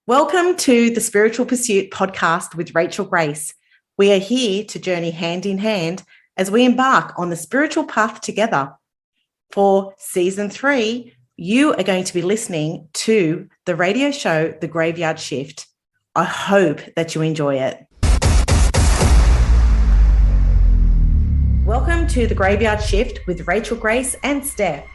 Welcome to the Spiritual Pursuit podcast with Rachel Grace. We are here to journey hand in hand as we embark on the spiritual path together. For season 3, you are going to be listening to the radio show, The Graveyard Shift. I hope that you enjoy it. Welcome to the Graveyard Shift with Rachel Grace and Steph.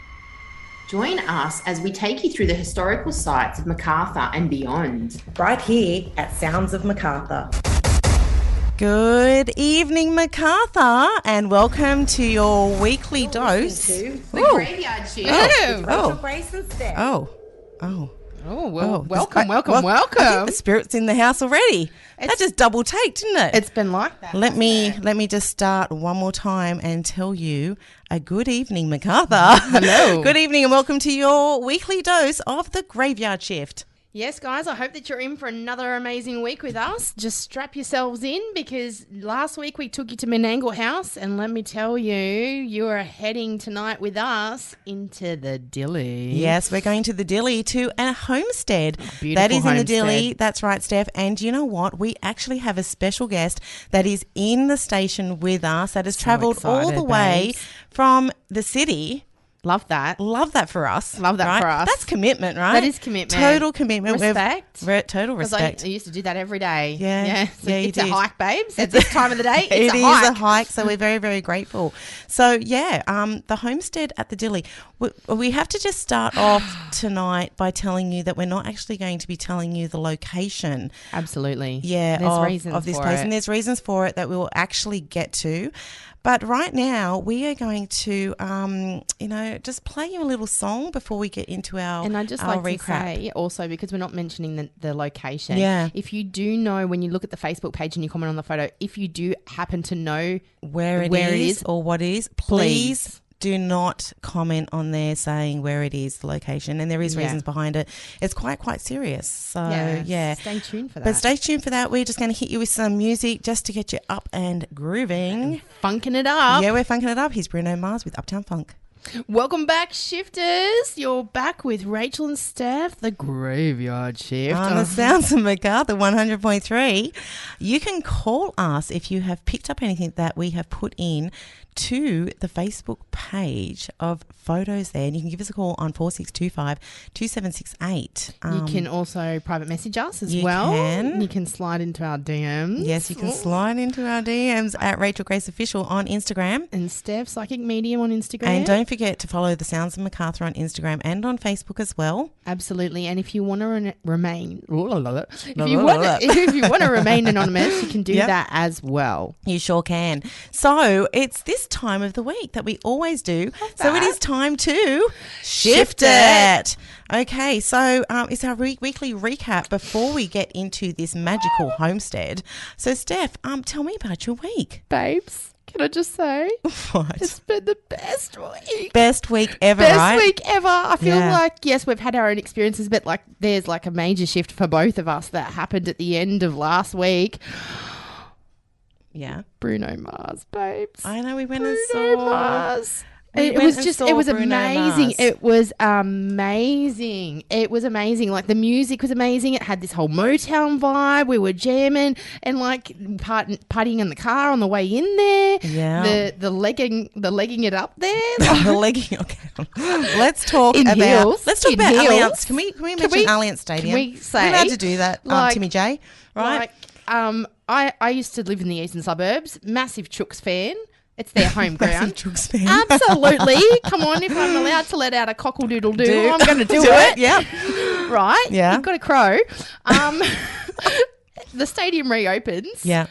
Join us as we take you through the historical sites of Macarthur and beyond. Right here at Sounds of Macarthur. Good evening, Macarthur, and welcome to your weekly dose. The Graveyard Shift. Rachel Grace and Steph. Welcome. Oh, I think the spirit's in the house already. That just double take, didn't it? It's been like that. Let me just start one more time and tell you a good evening, Macarthur. Hello. Good evening and welcome to your weekly dose of the Graveyard Shift. Yes, guys, I hope that you're in for another amazing week with us. Just strap yourselves in because last week we took you to Menangle House and let me tell you, you are heading tonight with us into the Dilly. Yes, we're going to the Dilly to a homestead. Beautiful that is homestead. in the Dilly. That's right, Steph. And you know what? We actually have a special guest that is in the station with us that has travelled all the way from the city. Love that. Love that for us. Love that right? for us. That's commitment, right? That is commitment. Total commitment. Respect. Total respect. I used to do that every day. Yeah. So Yeah, you it's a did. hike, babes. At this time of the day, it's It a is hike. a hike, so we're very, very grateful. So, the homestead at the Dilly. We have to just start off tonight by telling you that we're not actually going to be telling you the location. Absolutely. Yeah, There's reasons of this for place, it. and there's reasons for it that we will actually get to. But right now, we are going to, just play you a little song before we get into our And I'd just our like to recap. say also, because we're not mentioning the location, Yeah. if you do know when you look at the Facebook page and you comment on the photo, if you do happen to know where it is or what it is, please do not comment on there saying where it is, the location. And there is reasons behind it. It's quite serious. So, stay tuned for that. But stay tuned for that. We're just going to hit you with some music just to get you up and grooving. Funking it up. Yeah, we're funking it up. Here's Bruno Mars with Uptown Funk. Welcome back, shifters. You're back with Rachel and Steph, the Graveyard Shift. On the Sounds of Macarthur 100.3. You can call us if you have picked up anything that we have put in to the Facebook page of photos there, and you can give us a call on 4625-2768. You can also private message us as you well. can. You can slide into our DMs. Yes, you can slide into our DMs at Rachel Grace Official on Instagram. And Steph, Psychic Medium on Instagram. And don't forget to follow the Sounds of Macarthur on Instagram and on Facebook as well. Absolutely. And if you want to remain, if you want to remain anonymous, you can do that as well. You sure can. So it's this time of the week that we always do. So it is time to shift it. Okay, so it's our weekly recap before we get into this magical homestead. So Steph, tell me about your week. Babes, can I just say? What? It's been the best week. Best week ever, Best right? week ever. I feel Yeah. like, yes, we've had our own experiences, but like there's like a major shift for both of us that happened at the end of last week. Yeah. Bruno Mars, babes. I know we went and Bruno saw. Mars. We It went was and just, saw it was Bruno amazing. Mars. It was amazing. It was amazing. Like the music was amazing. It had this whole Motown vibe. We were jamming and like partying in the car on the way in there. Yeah. The legging it up there. The legging. Okay. Let's talk In about. heels. Let's talk In about heels. Allianz. Can we mention we- Allianz Stadium? can we say, We're allowed to do that, like- Timmy J? Right. Like, I used to live in the eastern suburbs. Massive Chooks fan. It's their home ground. Chooks fan. Absolutely. Come on, if I'm allowed to let out a cockle-doodle-doo, I'm going to do Do it. Yep. Right? Yeah. You've got a crow. The stadium reopens. Yeah.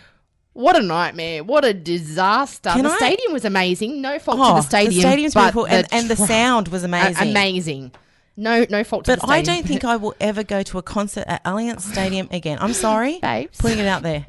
What a nightmare. What a disaster. Can The I- stadium was amazing. No fault to the stadium. The stadium's but beautiful, and the sound was amazing. Amazing. No fault to the But I stadium. don't think I will ever go to a concert at Allianz Stadium again. I'm sorry. Babes. Putting it out there.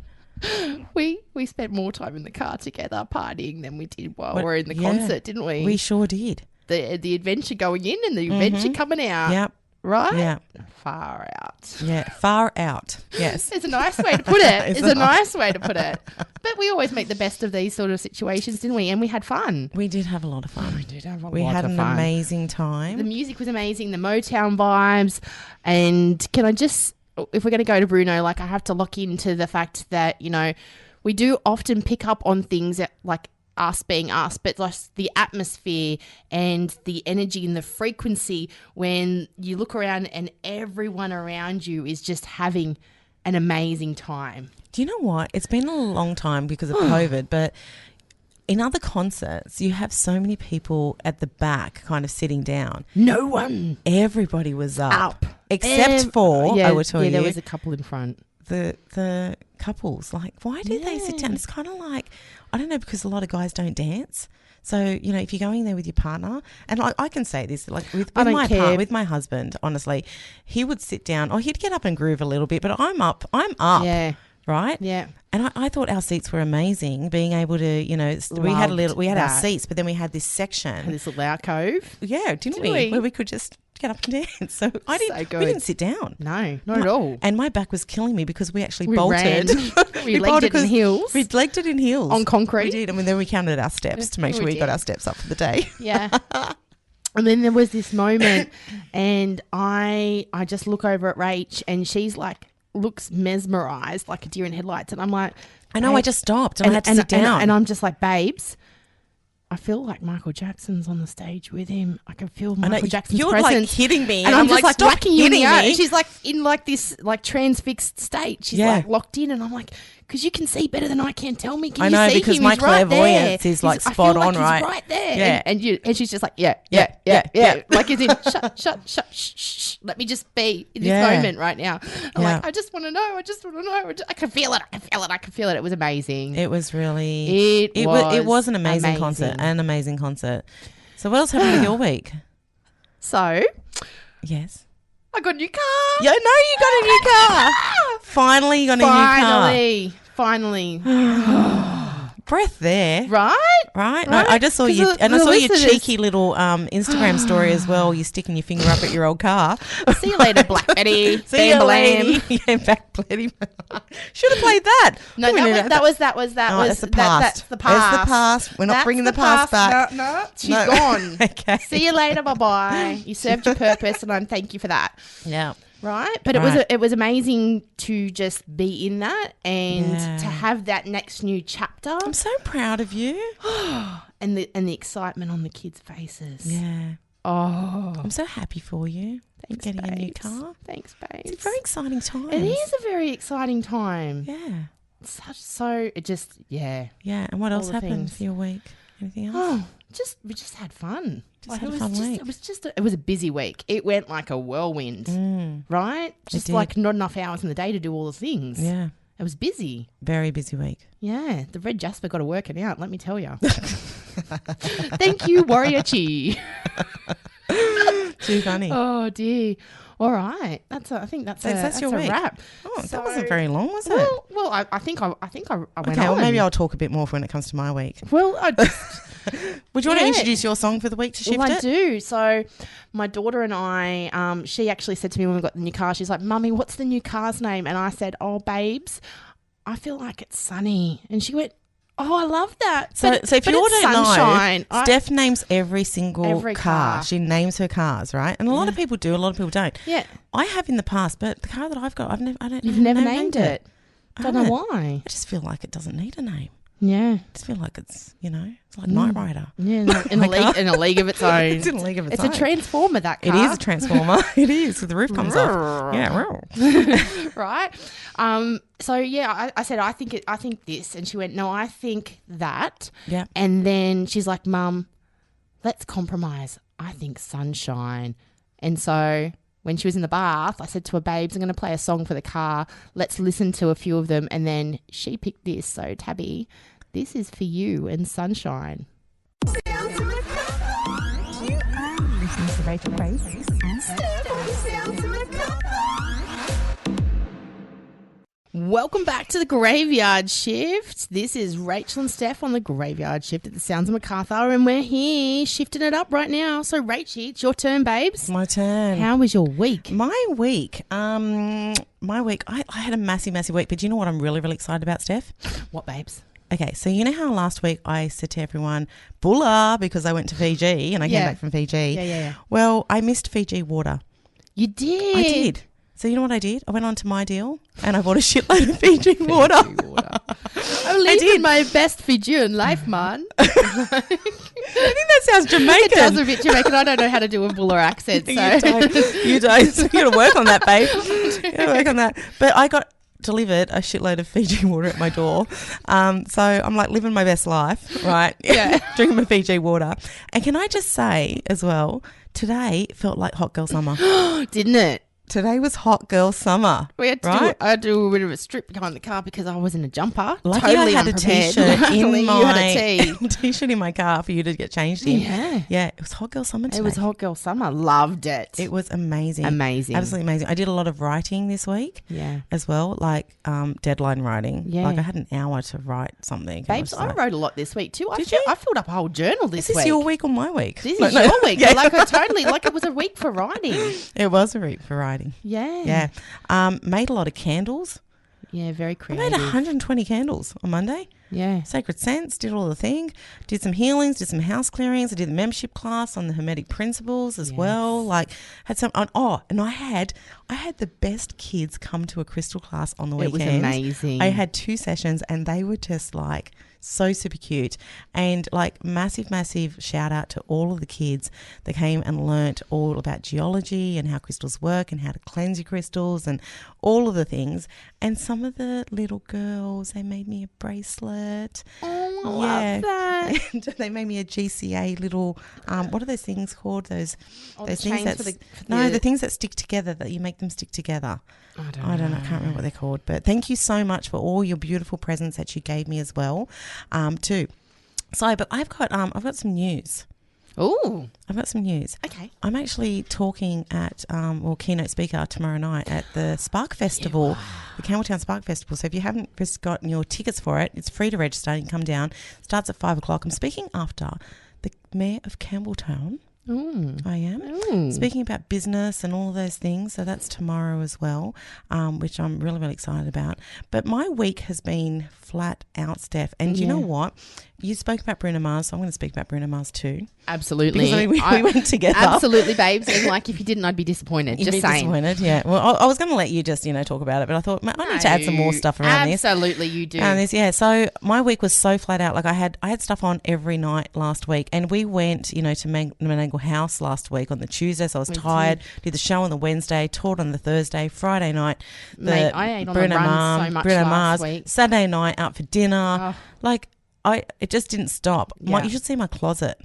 We spent more time in the car together partying than we did while What- we were in the yeah. concert, didn't we? We sure did. The adventure going in and the adventure coming out. Yep. Right? Yeah. Far out. Yeah. Far out. Yes. It's a nice way to put it. It's It's a nice way to put it. But we always make the best of these sort of situations, didn't we? And we had fun. We did have a lot of fun. We did have a We lot had of an fun. amazing time. The music was amazing, the Motown vibes. And can I just if we're going to go to Bruno, like I have to lock into the fact that, you know, we do often pick up on things that like us being us, but like the atmosphere and the energy and the frequency when you look around and everyone around you is just having an amazing time. Do you know what? It's been a long time because of COVID, but in other concerts, you have so many people at the back kind of sitting down. No one. Everybody was up. Except for, I will tell you. There was a couple in front. The couples, like, why do they sit down? It's kind of like, I don't know, because a lot of guys don't dance. So, you know, if you're going there with your partner, and I can say this, like with my husband, honestly, he would sit down, or he'd get up and groove a little bit, but I'm up. Yeah. Right? Yeah. And I thought our seats were amazing, being able to, you know, we had our seats, but then we had this section. This little alcove. Yeah, didn't we? Where we could just get up and dance. So we didn't sit down. No, not at all. And my back was killing me because we actually bolted. We legged it in heels. We legged it in heels. On concrete. We did. I mean, then we counted our steps to make sure we got our steps up for the day. Yeah. And then there was this moment and I just look over at Rach and she's like, looks mesmerised like a deer in headlights. And I'm like, I know, I just stopped and I had to sit down. And I'm just like, babes, I feel like Michael Jackson's on the stage with him. I can feel Michael Jackson's presence. You're like hitting me. And I'm just like whacking you in the eye. me. She's like in like this like transfixed state. She's like locked in and I'm like, because you can see better than I can. Tell me, can you see him? I know, because my clairvoyance is like spot on, right? He's right there. Yeah. And she's just like, yeah. Like it's in, shh. Let me just be in this moment right now. I'm like, I just want to know. I can feel it. I can feel it. It was amazing. It was really. It was an amazing concert. An amazing concert. So what else happened with your week? So. Yes. I got a new car. Yeah, no, you got a new car. Finally, you got a new car. Finally. Breath there. Right? No, I just saw you, and I saw your cheeky little Instagram story as well. You're sticking your finger up at your old car. See you later, Black Betty. See you later. Yeah, Black Betty. Should have played that. No, that was. That's the past. That's the past. That's the past. We're not bringing the past back. No, she's gone. Okay. See you later. Bye. You served your purpose, and I thank you for that. Yeah. Right, but it was amazing to just be in that and to have that next new chapter. I'm so proud of you. and the excitement on the kids' faces. Yeah. Oh, I'm so happy for you. Thanks, getting babes. a new car. Thanks, babes. It's a very exciting time. It is a very exciting time. Yeah. Yeah. Yeah. And what else happened for your week? Anything else? Oh, we just had fun. Had a fun week. It was a busy week. It went like a whirlwind, right? Just like not enough hours in the day to do all the things. Yeah. It was busy. Very busy week. Yeah. The Red Jasper got to working out, let me tell you. Thank you, Warrior Chi. Too funny. Oh, dear. All right. I think that's your a week. wrap. Oh, that wasn't very long, was it? Well, I think I went on. Okay, well, maybe I'll talk a bit more when it comes to my week. Well, would you want to introduce your song for the week to shift it? I do. So my daughter and I, she actually said to me when we got the new car, she's like, Mummy, what's the new car's name? And I said, oh, babes, I feel like it's Sunny. And she went, oh, I love that. So if you all don't Sunshine. know, Steph names every single car. car. She names her cars, right? And a lot of people do, a lot of people don't. Yeah. I have in the past, but the car that I've got, You've never named it. I don't know why. I just feel like it doesn't need a name. Yeah. I just feel like it's, it's like Knight Rider. Yeah, in a league of its own. It's in a league of its own. It's a transformer, that car. It is a transformer. It is, because the roof comes off. Yeah, right. So yeah, I said I think this, and she went, no, I think that. Yeah. And then she's like, Mum, let's compromise. I think Sunshine. And so when she was in the bath, I said to her, babes, I'm going to play a song for the car. Let's listen to a few of them. And then she picked this. So Tabby, this is for you and Sunshine. You are listening to Rachel Grace and Steph. Welcome back to the Graveyard Shift. This is Rachel and Steph on the Graveyard Shift at the Sounds of Macarthur, and we're here shifting it up right now. So, Rachie, it's your turn, babes. My turn. How was your week? My week, I had a massive week, but do you know what I'm really, really excited about, Steph? What, babes? Okay, so you know how last week I said to everyone, Bulla, because I went to Fiji and I came back from Fiji. Yeah. Well, I missed Fiji water. You did? I did. So you know what I did? I went on to My Deal and I bought a shitload of Fiji water. I'm living my best Fijian life, man. I think that sounds Jamaican. It does a bit Jamaican. I don't know how to do a Buller accent. So. You don't. So you got to work on that, babe. You got to work on that. But I got delivered a shitload of Fiji water at my door. So I'm like living my best life, right? Yeah. Drinking my Fiji water. And can I just say as well, today felt like hot girl summer. Didn't it? Today was hot girl summer. We had to right? I had to do a bit of a strip behind the car because I was in a jumper. Lucky totally I had unprepared. a t-shirt in my You had a tee. t-shirt in my car for you to get changed in. Yeah. Yeah, it was hot girl summer today. It was hot girl summer. Loved it. It was amazing. Amazing. Absolutely amazing. I did a lot of writing this week Yeah. as well, like deadline writing. Yeah. Like I had an hour to write something. Babes, I wrote a lot this week too. Did you? I filled up a whole journal this Is this week. your week or my week? This No, is no. your week. Yeah. Like I totally, like it was a week for writing. It was a week for writing. Yeah. Yeah. Made a lot of candles. Yeah, very I creative. made 120 candles on Monday. Yeah. Sacred Sense, did all the thing, did some healings, did some house clearings. I did the membership class on the Hermetic principles as well. Like had some and I had the best kids come to a crystal class on the It was weekend. amazing. I had 2 sessions and they were just like so super cute, and like massive shout out to all of the kids that came and learnt all about geology and how crystals work and how to cleanse your crystals and all of the things. And some of the little girls, they made me a bracelet. Oh, I love that. And they made me a GCA little what are those things called? Those the things chains that for the things that stick together, that you make them stick together. I don't know. I can't remember what they're called. But thank you so much for all your beautiful presents that you gave me as well, too. So, but I've got some news. Oh, I've got some news. okay. I'm actually talking at, keynote speaker tomorrow night at the Spark Festival, the Campbelltown Spark Festival. So if you haven't just gotten your tickets for it, it's free to register. You can come down. It starts at 5 o'clock. I'm speaking after the Mayor of Campbelltown. I am. Speaking about business and all of those things. So that's tomorrow as well, which I'm really, really excited about. But my week has been flat out, Steph. And you know what? You spoke about Bruno Mars, so I'm going to speak about Bruno Mars too. Absolutely. Because we went together. Absolutely, babes. And like, if you didn't, I'd be disappointed. You'd Just be saying. disappointed, yeah. Well, I was going to let you just, talk about it, but I thought, man, I need to add some more stuff around this. Absolutely, you do. Yeah. So my week was so flat out. Like I had stuff on every night last week, and we went, to Menangle House last week on the Tuesday. So I was tired. Did the show on the Wednesday, toured on the Thursday, Friday night. Mate, I ate on the run so much last week. Saturday night out for dinner. It just didn't stop. Yeah. You should see my closet.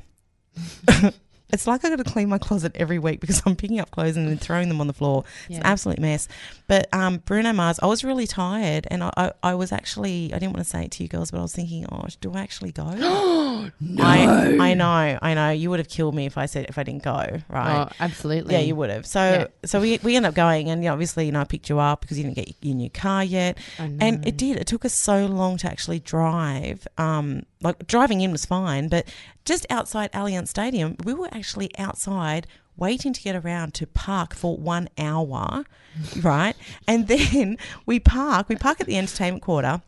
It's like I got to clean my closet every week because I'm picking up clothes and then throwing them on the floor. It's an absolute mess. But Bruno Mars, I was really tired, and I was actually, I didn't want to say it to you girls, but I was thinking, do I actually go? No. I know. You would have killed me if I didn't go, right? Oh, absolutely. Yeah, you would have. So we ended up going, and obviously, I picked you up because you didn't get your new car yet. And it did. It took us so long to actually drive. Driving in was fine, but just outside Allianz Stadium, we were actually outside waiting to get around to park for 1 hour, right? And then we park at the entertainment quarter.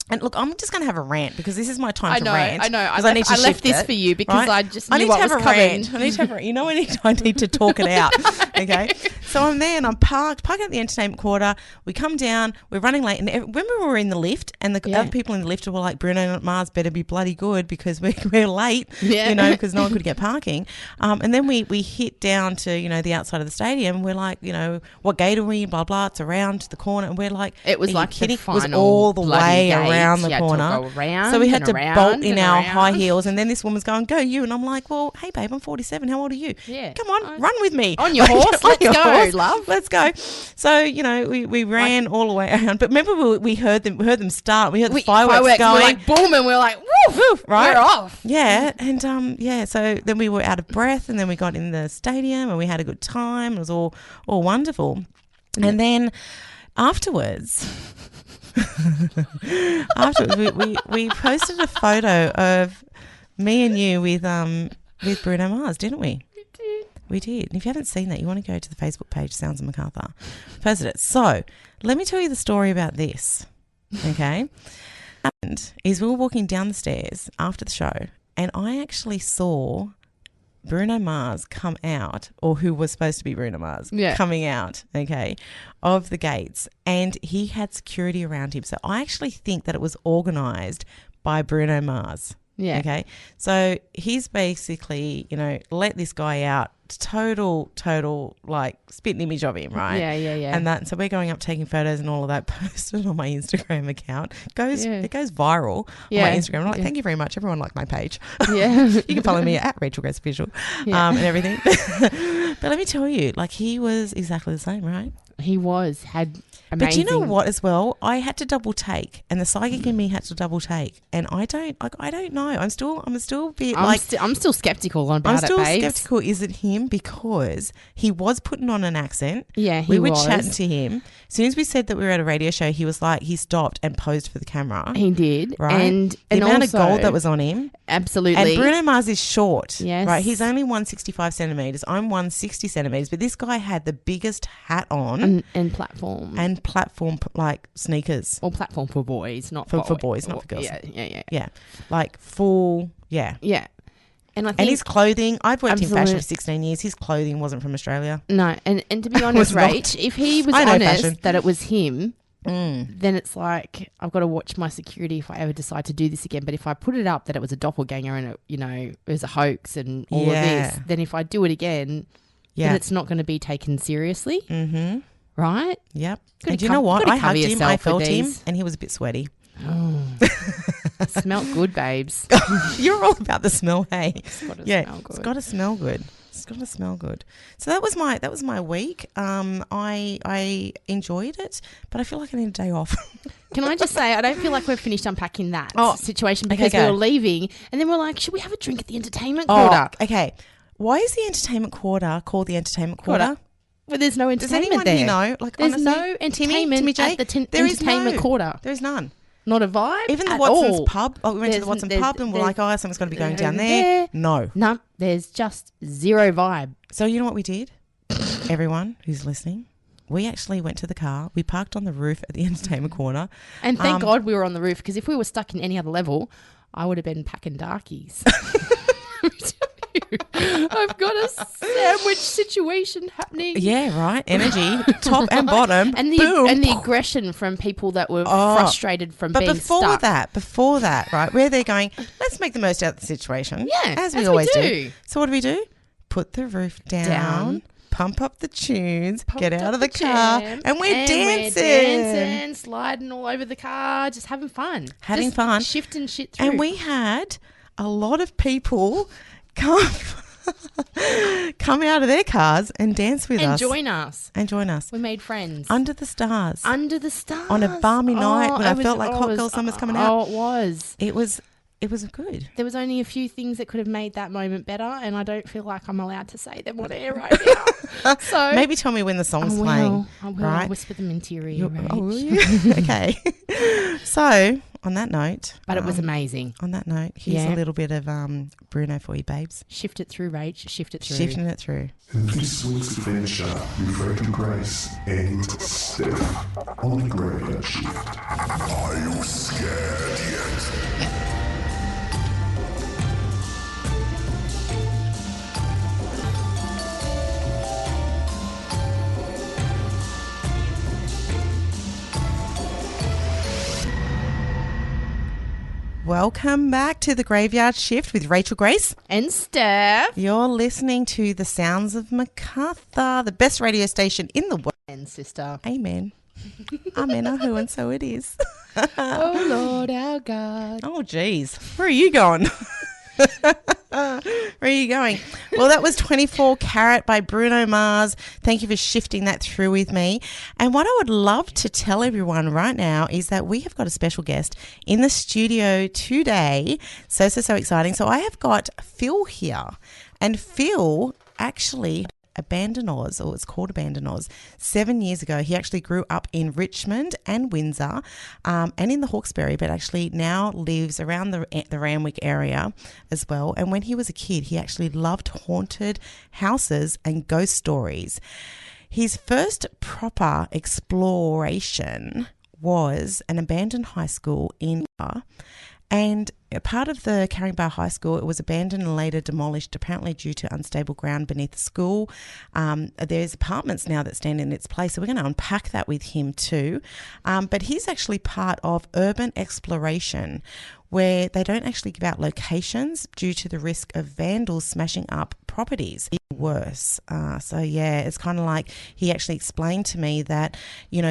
And look, I'm just going to have a rant because this is my time to rant. I know. I need to I left shift this it, for you because right? I just knew what was coming. Rant. I need to have a rant. I need to talk it out. Okay. So I'm there and I'm parked at the entertainment quarter. We come down, we're running late. And when we were in the lift and the other people in the lift were like, Bruno Mars better be bloody good because we're late, because no one could get parking. And then we hit down to, the outside of the stadium. We're like, what gate are we? Blah, blah. It's around the corner. And we're like, it was like kidding? The It was all the way around the corner. So we had to bolt in our high heels. And then this woman's going, go you. And I'm like, well, hey, babe, I'm 47. How old are you? Yeah. Come on, run with me. On your horse. Let's go, love. Let's go. So, we ran all the way around. But remember, we heard them start. We heard the fireworks going. We're like, boom, and we're like, woof, woof, right? We're off. Yeah. And, so then we were out of breath and then we got in the stadium and we had a good time. It was all wonderful. Yeah. And then afterwards, we posted a photo of me and you with Bruno Mars, didn't we? We did. And if you haven't seen that, you want to go to the Facebook page, Sounds of Macarthur. Posted it. So let me tell you the story about this. Okay. What happened is we were walking down the stairs after the show and I actually saw Bruno Mars come out, or who was supposed to be Bruno Mars, coming out, okay, of the gates, and he had security around him. So I actually think that it was organised by Bruno Mars. Yeah. Okay. So he's basically, let this guy out. Total, like spitting image of him, right? Yeah. And so we're going up taking photos and all of that, posted on my Instagram account. It goes viral on my Instagram. I'm like, thank you very much. Everyone liked my page. Yeah. You can follow me at Rachel Grace Official and everything. But let me tell you, like, he was exactly the same, right? He had amazing. But you know what as well? I had to double take, and the psychic in me had to double take, and I don't know. I'm still a bit I'm still skeptical about it, I'm still babes. skeptical. Is it him? Because he was putting on an accent. Yeah, we were chatting to him. As soon as we said that we were at a radio show, he was like, he stopped and posed for the camera. He did, right? And the amount also, of gold that was on him. Absolutely. And Bruno Mars is short. Yes. Right. He's only 165 centimeters. I'm 160 centimeters. But this guy had the biggest hat on. And platform. And platform like sneakers. Well, platform for boys, not for boys, not for girls. Yeah. Like full, Yeah. And I think, and his clothing, I've worked in fashion for Absolute- 16 years. His clothing wasn't from Australia. No, and to be honest, not. Rach, if he was I know honest fashion. that it was him, then it's like I've got to watch my security if I ever decide to do this again. But if I put it up that it was a doppelganger and it was a hoax and all of this, then if I do it again, then it's not going to be taken seriously. Mm-hmm. Right? Yep. Gotta And do you know what? gotta I hugged cover him, I yourself felt with him, these. and he was a bit sweaty. Oh. Smelled good, babes. You're all about the smell, hey? It's got to smell good. It's got to smell good. It's got to smell good. So that was my week. I enjoyed it, but I feel like I need a day off. Can I just say, I don't feel like we've finished unpacking that situation okay, because we go. were leaving and then we're like, should we have a drink at the entertainment quarter? Okay. Why is the entertainment quarter called the entertainment quarter? Well, there's no Does entertainment anyone there. here know? Like, There's honestly, no entertainment Timmy at the there is entertainment no. quarter. There is none. Not a vibe Even the at Watson's all. pub. Oh, we went to the There's- Watson's there's- pub and we're there's- like, something's got to be going down there. No. No, there's just zero vibe. So you know what we did? Everyone who's listening, we actually went to the car. We parked on the roof at the entertainment corner. And thank God we were on the roof because if we were stuck in any other level, I would have been packing darkies. I've got a sandwich situation happening. Yeah, right. Energy, top and bottom. And boom. the aggression from people that were frustrated from But being before stuck. that, right, where they're going, let's make the most out of the situation. Yeah, as we as we always do. So what do? Put the roof down. Pump up the tunes, get out of the car, jam, and we're dancing. We're dancing, sliding all over the car, just having fun. Having fun. Shifting shit through. And we had a lot of people come out of their cars and dance with us. And join us. We made friends. Under the stars. Under the stars. On a balmy night when I felt like Hot was- Girl Summer's coming out. Oh, it was. It was good. There was only a few things that could have made that moment better, and I don't feel like I'm allowed to say them on air right now. So maybe tell me when the song's playing. I will. Right? I'll whisper them into your ear, Rach. Oh, will you? Okay. So, on that note. But it was amazing. On that note, here's a little bit of Bruno for you, babes. Shift it through, Rach. Shift it through. Shifting it through. In this week's adventure with Rachel Grace and Steph on the Graveyard Shift. Are you scared yet? Welcome back to the Graveyard Shift with Rachel Grace. And Steph. You're listening to the sounds of Macarthur, the best radio station in the world. And sister. Amen. Amen, ahu, and so it is. Oh, Lord, our God. Oh, geez. Where are you going? Where are you going? Well, that was 24 Carat by Bruno Mars. Thank you for shifting that through with me. And what I would love to tell everyone right now is that we have got a special guest in the studio today. So exciting. So I have got Phil here. And Phil actually Abandon Oz, or it's called Abandon Oz, 7 years ago. He actually grew up in Richmond and Windsor and in the Hawkesbury, but actually now lives around the Randwick area as well. And when he was a kid, he actually loved haunted houses and ghost stories. His first proper exploration was an abandoned high school in and part of the Caringbah High School. It was abandoned and later demolished, apparently due to unstable ground beneath the school. There's apartments now that stand in its place, so we're going to unpack that with him too. But he's actually part of urban exploration, where they don't actually give out locations due to the risk of vandals smashing up properties. Worse. So yeah, it's kind of like he actually explained to me that,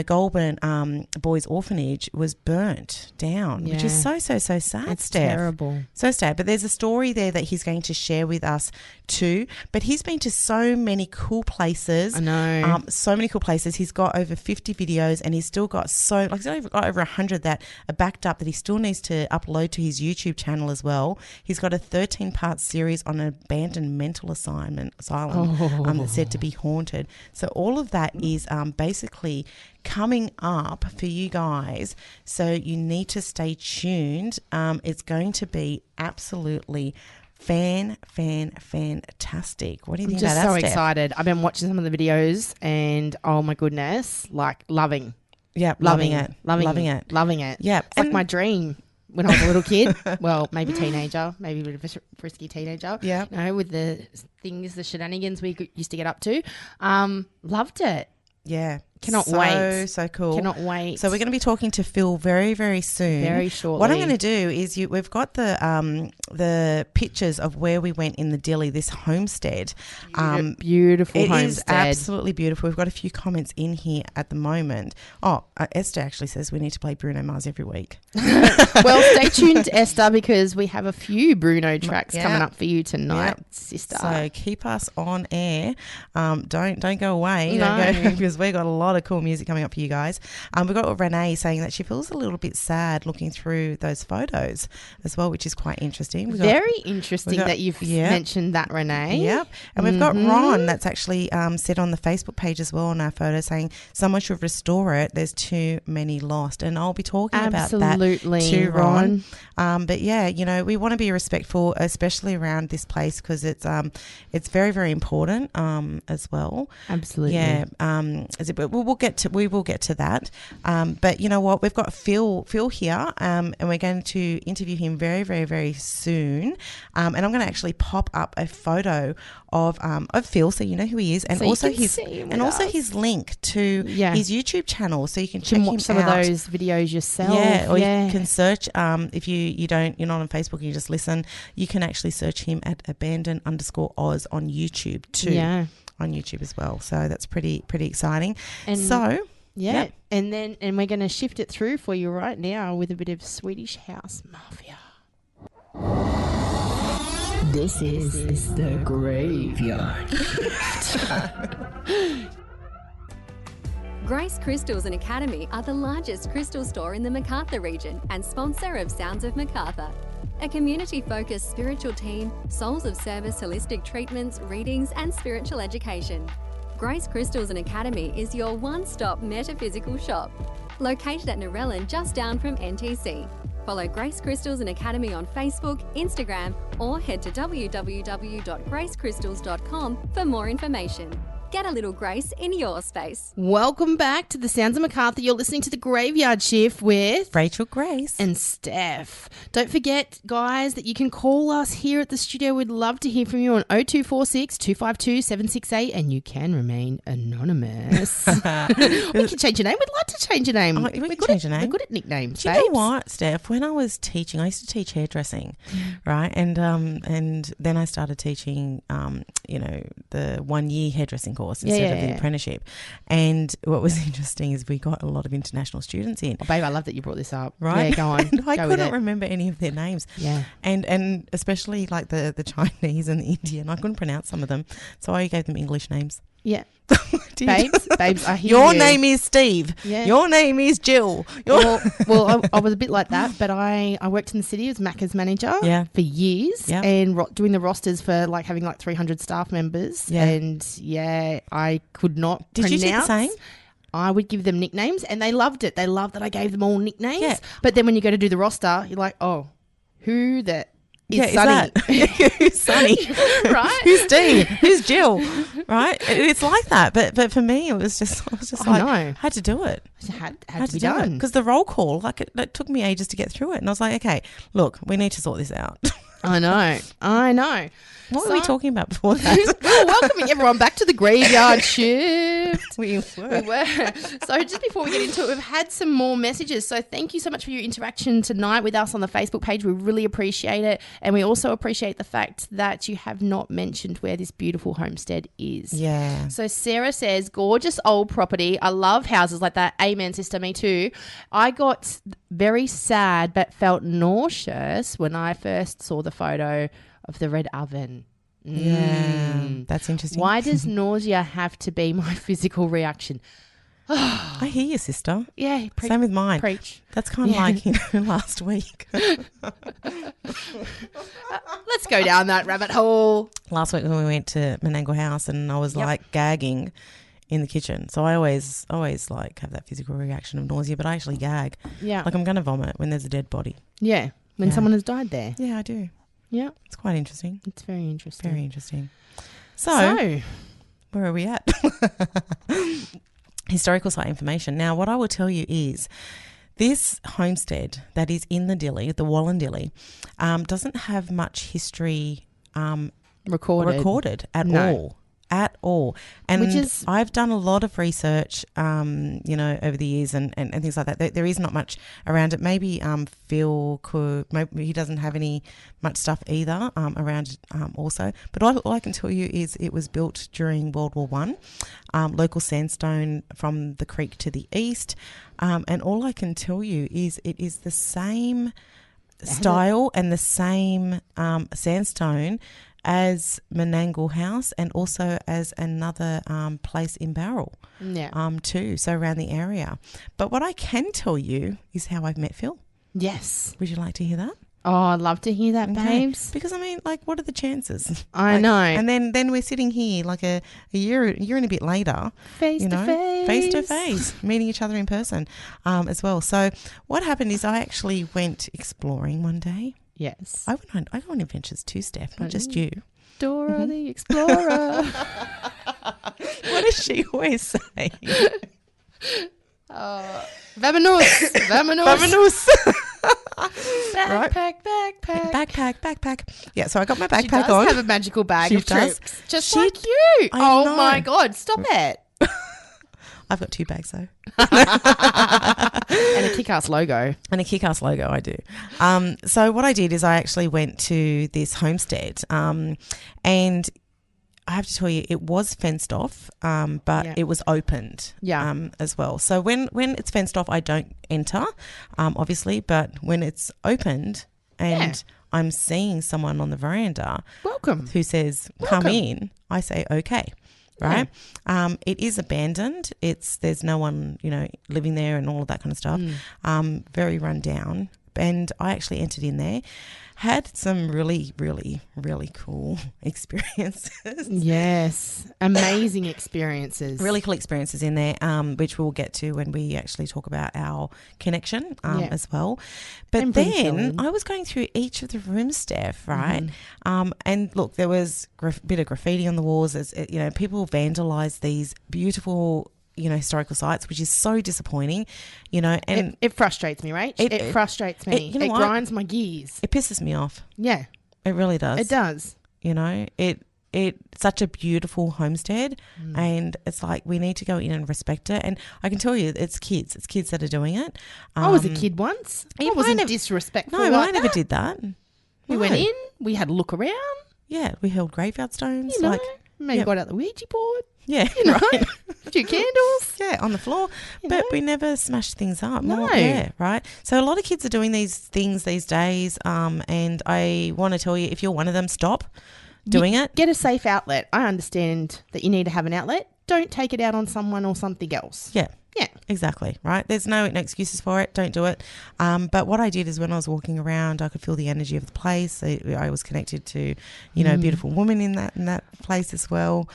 Goulburn Boys Orphanage was burnt down, which is so sad. It's Steph. terrible. So sad. But there's a story there that he's going to share with us too. But he's been to so many cool places. I know. So many cool places. He's got over 50 videos, and he's still got he's got over 100 that are backed up that he still needs to upload to his YouTube channel as well. He's got a 13-part series on an abandoned mental asylum that's said to be haunted. So all of that is basically coming up for you guys. So you need to stay tuned. It's going to be absolutely fantastic. What do you think about that, I'm just so Steph? excited. I've been watching some of the videos and oh my goodness, like loving. Yeah, loving it. Yeah. It's like my dream when I was a little kid. Well, maybe teenager, maybe a bit of a frisky teenager. Yeah. With the things, the shenanigans we used to get up to. Loved it. Yeah. Cannot wait. So cool. Cannot wait. So we're going to be talking to Phil very, very soon. Very shortly. What I'm going to do is we've got the pictures of where we went in the Dilly, this homestead. Beautiful It homestead. is absolutely beautiful. We've got a few comments in here at the moment. Oh, Esther actually says we need to play Bruno Mars every week. Well, stay tuned, Esther, because we have a few Bruno tracks coming up for you tonight, sister. So keep us on air. Don't go away. No. Don't go, because we've got a lot of cool music coming up for you guys. We've got Renee saying that she feels a little bit sad looking through those photos as well, which is quite interesting. Very interesting that you've mentioned that, Renee. Yep. And we've got Ron that's actually said on the Facebook page as well on our photo saying someone should restore it. There's too many lost. And I'll be talking about that too, Ron. But yeah, we want to be respectful, especially around this place, because it's very, very important as well. Absolutely. Yeah. We will get to that. But you know what? We've got Phil here, and we're going to interview him very, very, very soon. And I'm going to actually pop up a photo of Phil, so you know who he is, and so also his link to his YouTube channel, so you can check watch some of those videos yourself. Yeah, or you can search if you're not on Facebook and you just listen. You can actually search him at abandon_Oz on YouTube too. Yeah. On YouTube as well. So that's pretty exciting. And and we're going to shift it through for you right now with a bit of Swedish House Mafia. This is the Graveyard. Grace Crystals and Academy are the largest crystal store in the Macarthur region and sponsor of Sounds of Macarthur. A community-focused spiritual team, souls of service, holistic treatments, readings and spiritual education. Grace Crystals and Academy is your one-stop metaphysical shop. Located at Narellan, just down from NTC. Follow Grace Crystals and Academy on Facebook, Instagram, or head to www.gracecrystals.com for more information. Get a little grace in your space. Welcome back to the Sounds of Macarthur. You're listening to The Graveyard Shift with Rachel Grace and Steph. Don't forget, guys, that you can call us here at the studio. We'd love to hear from you on 0246 252 768, and you can remain anonymous. We can change your name. We'd like to change your name. We can change your name. We're good at nicknames. Do you know what, Steph? When I was teaching, I used to teach hairdressing, right? And then I started teaching, the 1 year hairdressing course instead of the apprenticeship. And what was interesting is we got a lot of international students in. Oh, babe, I love that you brought this up. Right? Yeah, go on. And I couldn't remember any of their names. Yeah. And especially like the Chinese and the Indian. I couldn't pronounce some of them. So I gave them English names. Yeah. Babes, I hear Your you. name is Steve. Yeah. Your name is Jill. Well, I was a bit like that, but I worked in the city as Macca's manager for years and doing the rosters for like having like 300 staff members. Yeah. And I could not Did pronounce. you do the same? I would give them nicknames and they loved it. They loved that I gave them all nicknames. Yeah. But then when you go to do the roster, you're like, oh, who the is is Sunny. that? Who's Sunny? Right? Who's Dean? Who's Jill? Right? It's like that. But for me, I was just I like, know. had to do it. Had to be done. Because the roll call, like it took me ages to get through it. And I was like, okay, look, we need to sort this out. I know. What were we talking about before that? We were welcoming everyone back to the graveyard shift. We were. So just before we get into it, we've had some more messages. So thank you so much for your interaction tonight with us on the Facebook page. We really appreciate it. And we also appreciate the fact that you have not mentioned where this beautiful homestead is. Yeah. So Sarah says, gorgeous old property. I love houses like that. Amen, sister. Me too. I got very sad but felt nauseous when I first saw the photo of the red oven. Yeah, that's interesting. Why does nausea have to be my physical reaction? I hear you, sister. Yeah, Same with mine. Preach. That's kind of like, last week. Let's go down that rabbit hole. Last week when we went to Menangle House and I was like gagging in the kitchen. So I always like have that physical reaction of nausea, but I actually gag. Yeah. Like I'm going to vomit when there's a dead body. Yeah, when someone has died there. Yeah, I do. Yeah. It's quite interesting. It's very interesting. Very interesting. So where are we at? Historical site information. Now, what I will tell you is this homestead that is in the Dilly, the Wallandilly, doesn't have much history recorded at all. At all. And Which is, I've done a lot of research, over the years and things like that. There is not much around it. Maybe Phil maybe he doesn't have much stuff either around it also. But all I can tell you is it was built during World War One. Local sandstone from the creek to the east. And all I can tell you is it is the same style and the same sandstone as Menangle House and also as another place in Barrel too, so around the area. But what I can tell you is how I've met Phil. yes. Would you like to hear that? Oh, I'd love to hear that, babes. Because, I mean, like, what are the chances? I know. And then we're sitting here like a year and a bit later. Face to face, meeting each other in person as well. So what happened is I actually went exploring one day. Yes. I go on adventures too, Steph, not just you. Dora the Explorer. What does she always say? Vamonos. Backpack. Yeah, so I got my She backpack does on. have a magical bag She of does. tricks. Just She- like you. I Oh know. my God. Stop it. I've got 2 bags though. And a kick-ass logo. And a kick-ass logo, I do. So what I did is I actually went to this homestead and I have to tell you, it was fenced off, but it was opened as well. So when it's fenced off, I don't enter, obviously, but when it's opened and I'm seeing someone on the veranda Welcome. who says, come in, I say, okay. Right. It is abandoned. There's no one, living there and all of that kind of stuff. Very run down. And I actually entered in there, had some really, really, really cool experiences. Yes. Amazing experiences. Really cool experiences in there, which we'll get to when we actually talk about our connection as well. But then I was going through each of the rooms, Steph, right? And look, there was a bit of graffiti on the walls. As people vandalised these beautiful historical sites, which is so disappointing, and it frustrates me, right? It frustrates me. It grinds my gears. It pisses me off. Yeah. It really does. It does. It's such a beautiful homestead and it's like we need to go in and respect it. And I can tell you it's kids that are doing it. I was a kid once. I wasn't disrespectful. No, like I never that. did that. We went in, we had a look around. Yeah, we held graveyard stones. Maybe got out the Ouija board. Yeah, right. A few candles. Yeah, on the floor. But we never smashed things up. No. Right? So a lot of kids are doing these things these days. And I want to tell you, if you're one of them, stop doing it. Get a safe outlet. I understand that you need to have an outlet. Don't take it out on someone or something else. Yeah. Yeah. Exactly. Right. There's no excuses for it. Don't do it. But what I did is when I was walking around, I could feel the energy of the place. I was connected to, a beautiful woman in that place as well,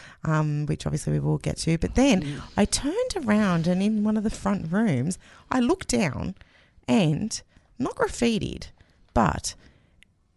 which obviously we will get to. But then I turned around and in one of the front rooms, I looked down and not graffitied, but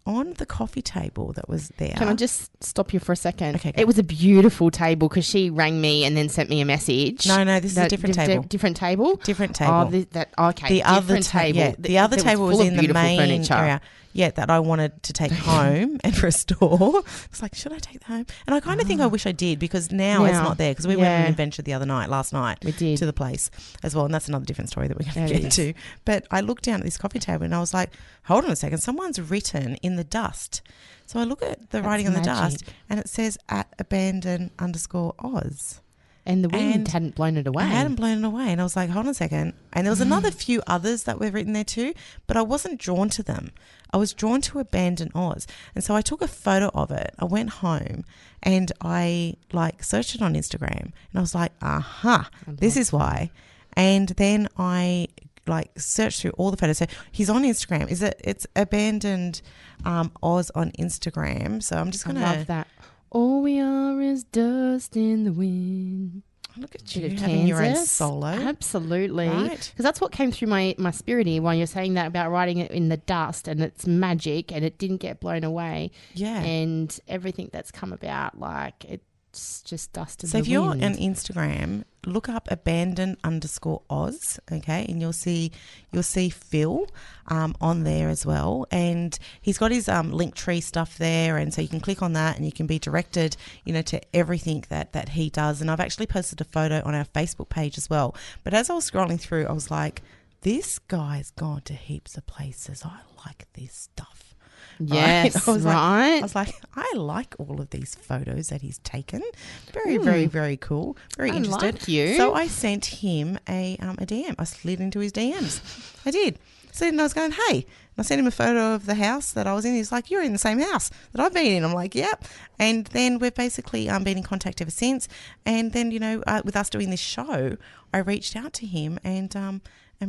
on the coffee table that was there. Can I just stop you for a second? Okay, go. It was a beautiful table because she rang me and then sent me a message. No, this is a different table. Different table? Different table. Oh, okay. The other different table. Yeah, the other table was full of in the beautiful main furniture. area. Yeah, that I wanted to take home and restore. It's like, should I take that home? And I kind of think I wish I did because now it's not there because we went on an adventure last night We did. to the place as well. And that's another different story that we're going to get to. But I looked down at this coffee table and I was like, hold on a second. Someone's written in the dust. So I look at the writing on the dust and it says @abandon_Oz. And the wind hadn't blown it away. I hadn't blown it away. And I was like, hold on a second. And there was another few others that were written there too, but I wasn't drawn to them. I was drawn to Abandon Oz. And so I took a photo of it. I went home and I searched it on Instagram and I was like, this is why. And then I searched through all the photos. So he's on Instagram. It's Abandoned Oz on Instagram. So I'm just going to love that. All we are is dust in the wind. Look at you having your own solo. Absolutely. Right. Because that's what came through my spirit here while you're saying that about writing it in the dust and it's magic and it didn't get blown away. Yeah. And everything that's come about, it's just dust in the So wind. if you're on Instagram, look up Abandon_Oz, okay, and you'll see Phil on there as well, and he's got his Linktree stuff there, and so you can click on that and you can be directed, to everything that he does. And I've actually posted a photo on our Facebook page as well. But as I was scrolling through, I was like, this guy's gone to heaps of places. I like this stuff. Yes, I was like, I like all of these photos that he's taken. Very, very, very cool. Very interested. Like you. So I sent him a DM. I slid into his DMs. I did. So I was going, hey. And I sent him a photo of the house that I was in. He's like, you're in the same house that I've been in. I'm like, yep. And then we've basically been in contact ever since. And then, with us doing this show, I reached out to him and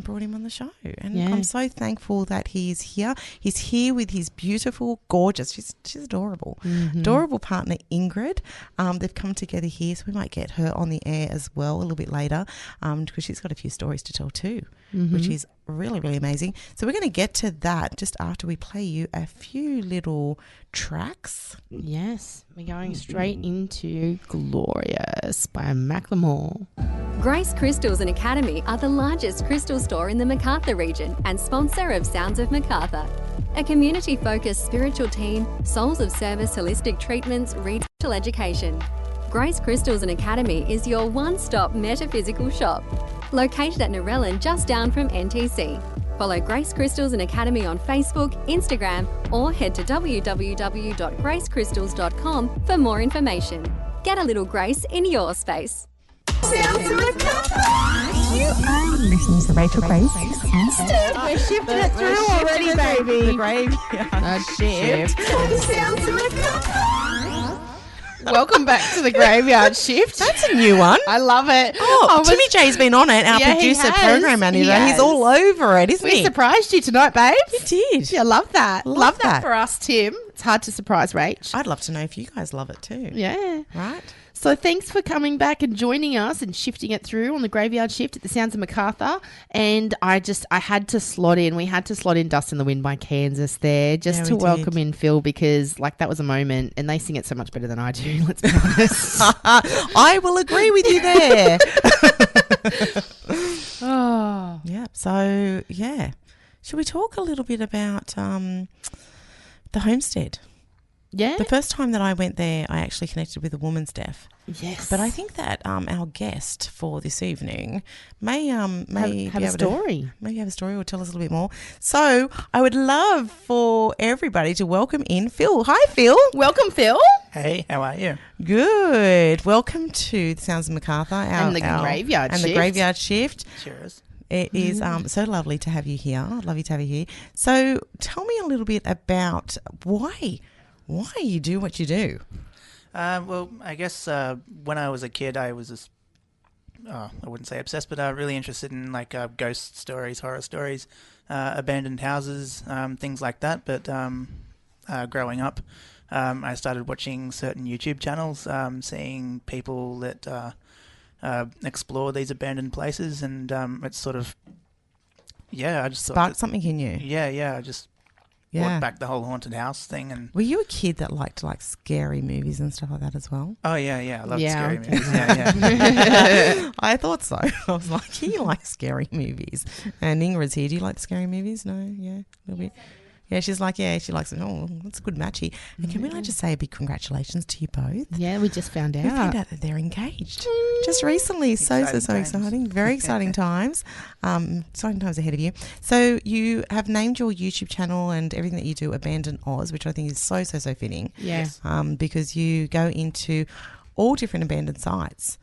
brought him on the show. And I'm so thankful that he's here. He's here with his beautiful, gorgeous, she's adorable, adorable partner, Ingrid. They've come together here, so we might get her on the air as well a little bit later because she's got a few stories to tell too, which is really, really amazing. So we're going to get to that just after we play you a few little tracks. Yes, we're going straight into Glorious by Macklemore. Grace Crystals and Academy are the largest crystal store in the Macarthur region and sponsor of Sounds of Macarthur. A community-focused spiritual team, souls of service, holistic treatments, retail education. Grace Crystals and Academy is your one-stop metaphysical shop. Located at Narellan, just down from NTC. Follow Grace Crystals and Academy on Facebook, Instagram, or head to www.gracecrystals.com for more information. Get a little grace in your space. Sounds like you are listening to Rachel Grace and Steph. We're shifting it through already, baby. The graveyard shift. Sounds like Welcome back to the Graveyard Shift. That's a new one. I love it. Timmy J's been on it, our Yeah, he producer, has. program manager. He He's has. all over it, isn't We he? surprised you tonight, babes. You did. Yeah, love that. Love that that. for us, Tim. It's hard to surprise Rach. I'd love to know if you guys love it too. Yeah. Right? So thanks for coming back and joining us and shifting it through on the Graveyard Shift at the Sounds of Macarthur. And I had to slot in. We had to slot in Dust in the Wind by Kansas there just Yeah, to we welcome did. in Phil because that was a moment and they sing it so much better than I do, let's be honest. I will agree with you there. Oh. Yeah. So, yeah. Should we talk a little bit about the Homestead? Yeah? The first time that I went there, I actually connected with a woman's deaf. Yes. But I think that our guest for this evening may have be a able story. maybe have a story or tell us a little bit more. So I would love for everybody to welcome in Phil. Hi, Phil. Welcome, Phil. Hey, how are you? Good. Welcome to the Sounds of Macarthur And the Graveyard and Shift. the Graveyard Shift. Cheers. It is so lovely to have you here. I'd love you to have you here. So tell me a little bit about why you do what you do. Well, I guess when I was a kid, I was just, I wouldn't say obsessed, but really interested in ghost stories, horror stories, abandoned houses, things like that. But growing up, I started watching certain YouTube channels, seeing people that explore these abandoned places, and it's sort of, I just thought Sparked something in you. I just Yeah. brought back the whole haunted house thing. And Were you a kid that liked like scary movies and stuff like that as well? oh yeah, I love Yeah. scary movies. Yeah. I thought so. I was like, he likes scary movies. And Ingrid's here. Do you like the scary movies? No? Yeah? A little bit. Yeah, she's like, yeah, she likes it. Oh, that's a good matchy. And can we like just say a big congratulations to you both? Yeah, we just found We found out. out that they're engaged just recently. So Exciting times. exciting. Very exciting times. Exciting times ahead of you. So you have named your YouTube channel and everything that you do Abandoned Oz, which I think is so fitting. Yeah. Because you go into all different abandoned sites,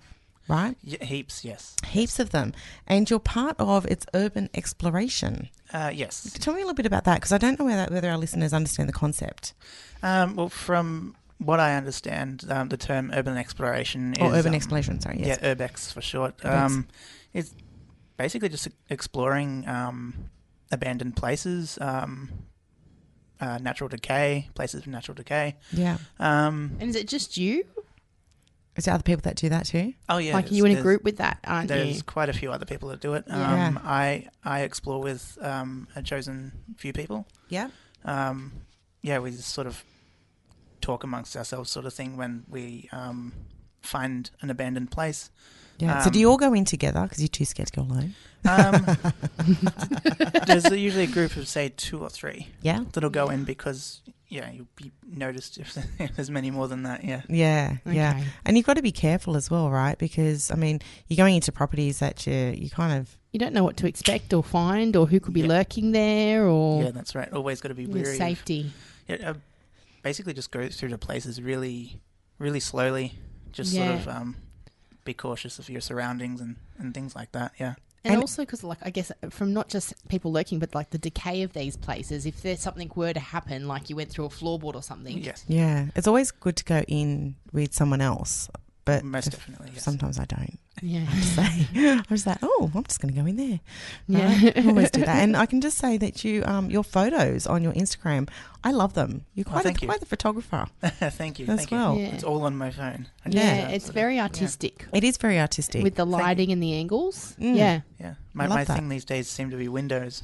right? Yeah, heaps, yes. Heaps of them. And you're part of its urban exploration. Yes. Tell me a little bit about that, because I don't know whether our listeners understand the concept. Well, from what I understand, the term urban exploration is... Or urban exploration, sorry, yes. Yeah, urbex for short. Urbex. It's basically just exploring abandoned places, natural decay, places of natural decay. Yeah. And is it just you? Is there other people that do that too? Oh, yeah. Like you in a group with that, aren't There's you? quite a few other people that do it. Yeah. I explore with a chosen few people. Yeah. Yeah, we just sort of talk amongst ourselves sort of thing when we find an abandoned place. Yeah. So do you all go in together because you're too scared to go alone? There's usually a group of, say, 2 or 3 Yeah. that'll go in because, yeah, you'll be noticed if there's many more than that, yeah. Yeah. Yeah. Okay. And you've got to be careful as well, right? Because, I mean, you're going into properties that you kind of... You don't know what to expect or find or who could be Yeah. lurking there or Yeah, that's right. Always got to be with wary. safety. Basically just go through the places really, really slowly. Just Yeah. sort of be cautious of your surroundings and things like that, yeah. And And- also because, like, I guess from not just people lurking, but like the decay of these places. If there's something were to happen, like you went through a floorboard or something. Yes, Yeah. It's always good to go in with someone else. But most if- definitely, yes. sometimes I don't. Yeah. Say, I was like, oh, I'm just going to go in there. Yeah. Right? I always do that. And I can just say that your photos on your Instagram, I love them. You're quite, thank you. quite the photographer. Thank you, As thank well. you. Yeah. It's all on my phone. I Yeah, just, it's sort of- very yeah. artistic It is very artistic. with the you. lighting and the angles. Mm. Yeah. Yeah, I love my that. thing these days seem to be windows.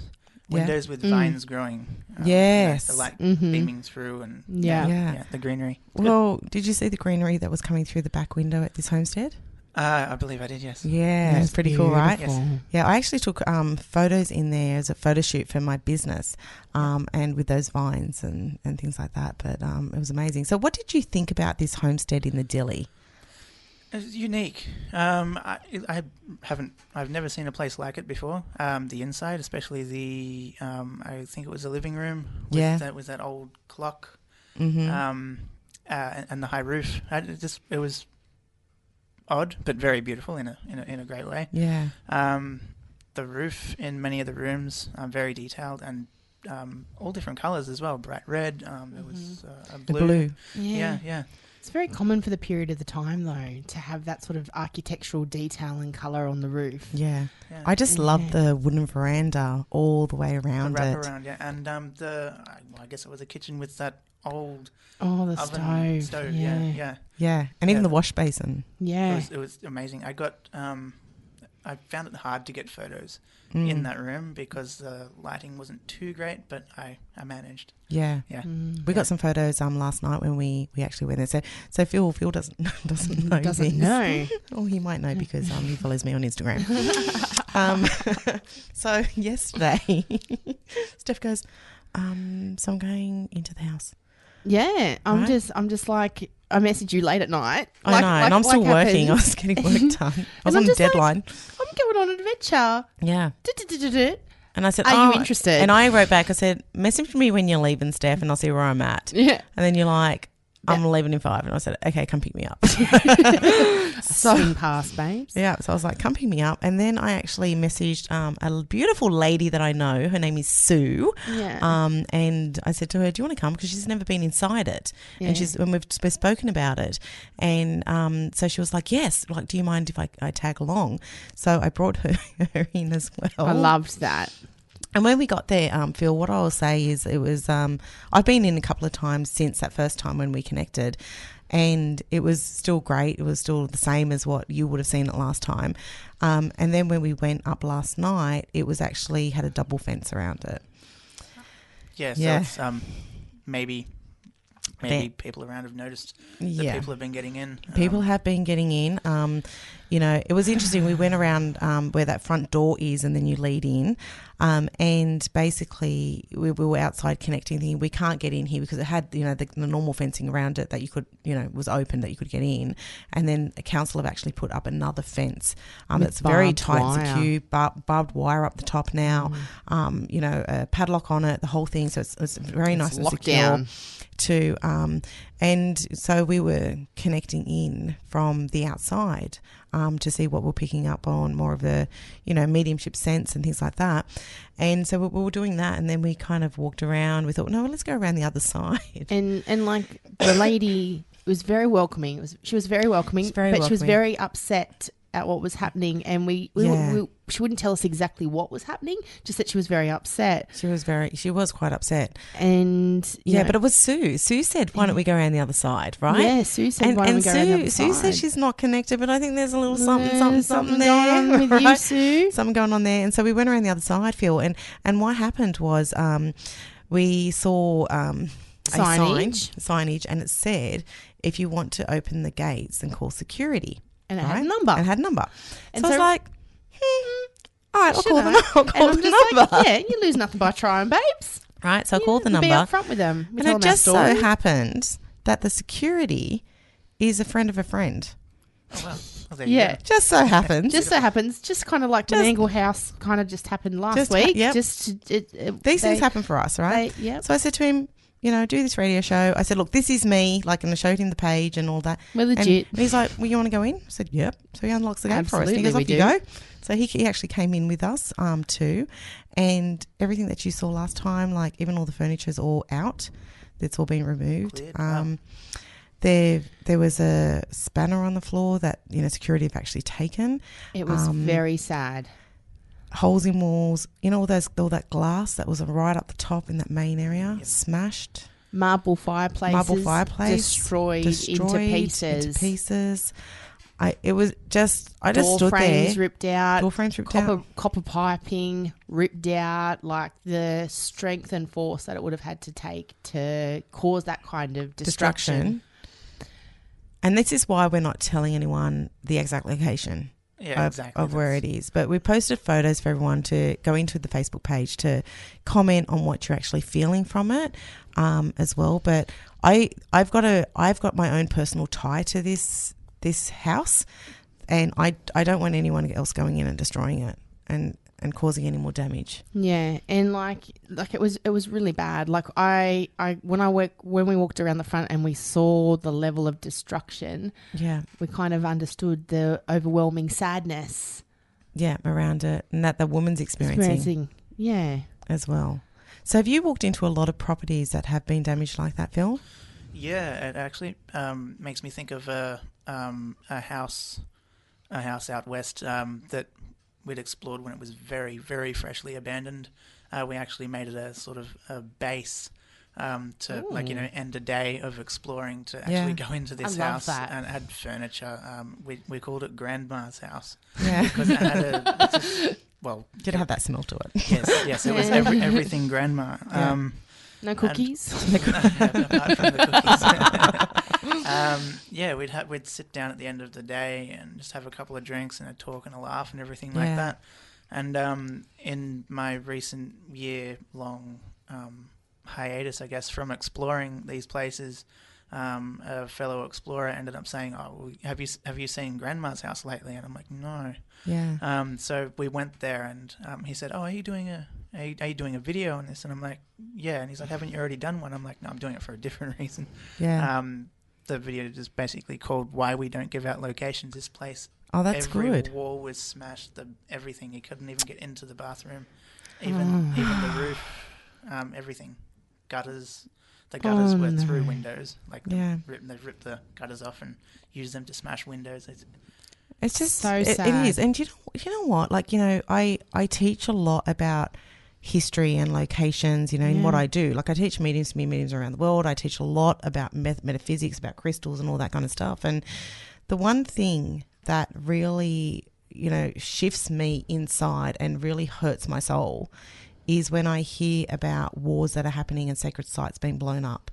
Yeah. Windows with Mm. vines growing. Yes. The light Mhm. beaming through and Yeah. Yeah. the greenery. Well, did you see the greenery that was coming through the back window at this homestead? I believe I did, yes. Yeah, it's pretty cool, right? Yes. Yeah, I actually took photos in there as a photo shoot for my business and with those vines and things like that. But it was amazing. So what did you think about this homestead in the Dilly? It's unique. I've never seen a place like it before. The inside, especially I think it was a living room. With that old clock. Mm-hmm. And the high roof. It was odd, but very beautiful in a great way. Yeah. The roof in many of the rooms are very detailed and all different colours as well. Bright red. There was a The blue. blue. Yeah. It's very common for the period of the time, though, to have that sort of architectural detail and colour on the roof. Yeah. Yeah. I just love the wooden veranda all the way The around wrap it. around, yeah, and I guess it was a kitchen with that old Oh, the oven stove. yeah. Yeah. And even Yeah. the wash basin. Yeah. It was amazing. I found it hard to get photos Mm. in that room because the lighting wasn't too great, but I managed. Yeah. Yeah. We got some photos last night when we actually went there. So Phil doesn't know. Doesn't this. know. Oh, he might know because he follows me on Instagram. So yesterday, Steph goes, so I'm going into the house. Yeah. I'm Right. just like, I messaged you late at night. I know, and I'm still working. I happens. was getting work done. I was I'm on just like, deadline. I'm going on an adventure. Yeah. Du-du-du-du-du. And I said, Are you interested? And I wrote back, I said, message me when you're leaving, Steph, and I'll see where I'm at. Yeah. And then you're like, I'm leaving in 5. And I said, okay, come pick me up. Swing past, babes. Yeah, so I was like, come pick me up. And then I actually messaged a beautiful lady that I know. Her name is Sue. Yeah. And I said to her, do you want to come? Because she's never been inside it. Yeah. And we've spoken about it. And so she was like, yes. Like, do you mind if I tag along? So I brought her in as well. I loved that. And when we got there, Phil, what I'll say is it was, I've been in a couple of times since that first time when we connected, and it was still great. It was still the same as what you would have seen it last time. And then when we went up last night, it was actually had a double fence around it. Yeah, so Yeah. it's maybe people around have noticed that people have been getting in. People have been getting in. It was interesting. We went around where that front door is, and then you lead in. And basically, we were outside connecting, thinking we can't get in here because it had, the normal fencing around it that you could, was open that you could get in. And then a council have actually put up another fence that's very tight and secure, barbed wire up the top now. A padlock on it, the whole thing. So it's very nice and secure. Down. And so we were connecting in from the outside to see what we're picking up on, more of the mediumship sense and things like that. And so we were doing that, and then we kind of walked around. We thought, no, let's go around the other side. And like the lady was very welcoming. She was very welcoming, she was very upset at what was happening, and she wouldn't tell us exactly what was happening, just that she was very upset. She was quite upset. And but it was Sue. Sue said, why don't we go around the other side, right? Yeah, Sue said, why don't we go around the other side? Sue says she's not connected, but I think there's a little something there. Going on with you, Sue. Something going on there. And so we went around the other side, Phil, and what happened was we saw signage, and it said, if you want to open the gates, then call security. And it had a number. And so I was like, all right, I'll call the number. Like, yeah, you lose nothing by trying, babes. Right, so I called the number. Be upfront with them. And it just so happened that the security is a friend of a friend. Oh, well. Well, there you go. Just so happens. Just kind of like the Angle House kind of just happened last week. Yep. These things happen for us, right? So I said to him, do this radio show. I said, look, this is me. Like, and I showed him the page and all that. We're legit. And he's like, well, you want to go in? I said, yep. So he unlocks the gate for us. And he goes, off you go. So he actually came in with us too. And everything that you saw last time, like even all the furniture's all out. It's all been removed. There was a spanner on the floor that, security have actually taken. It was very sad. Holes in walls, all that glass that was right up the top in that main area, smashed. Marble fireplace destroyed into pieces. I just stood there. Door frames ripped out. Copper piping ripped out. Like the strength and force that it would have had to take to cause that kind of destruction. And this is why we're not telling anyone the exact location. Of where it is. But we posted photos for everyone to go into the Facebook page to comment on what you're actually feeling from it as well. But I've got my own personal tie to this house, and I don't want anyone else going in and destroying it and causing any more damage. Yeah, and like it was really bad. Like when we walked around the front and we saw the level of destruction, we kind of understood the overwhelming sadness. Yeah, around it, and that the woman's experiencing. Yeah, as well. So have you walked into a lot of properties that have been damaged like that, Phil? Yeah, it actually makes me think of a house out west that we'd explored when it was very, very freshly abandoned. We actually made it a sort of a base to end a day of exploring to actually go into this house and add furniture. We called it Grandma's house. Yeah, because it had did it have that smell to it? Yes, it was everything Grandma. No cookies. Apart from the cookies. We'd sit down at the end of the day and just have a couple of drinks and a talk and a laugh and everything like that. And in my recent year-long hiatus, I guess, from exploring these places, a fellow explorer ended up saying, "Oh, have you seen Grandma's house lately?" And I'm like, "No." Yeah. So we went there, and he said, "Oh, are you doing a video on this?" And I'm like, "Yeah." And he's like, "Haven't you already done one?" I'm like, "No, I'm doing it for a different reason." Yeah. The video is basically called "Why We Don't Give Out Locations." This place, that's every good. wall was smashed. Everything. You couldn't even get into the bathroom. Even the roof. Everything. Gutters. The gutters were through windows. They've ripped the gutters off and used them to smash windows. It's just so sad. It is. And you know what? I teach a lot about history and locations, in what I do. Like I teach mediums around the world. I teach a lot about metaphysics, about crystals and all that kind of stuff. And the one thing that really, shifts me inside and really hurts my soul is when I hear about wars that are happening and sacred sites being blown up.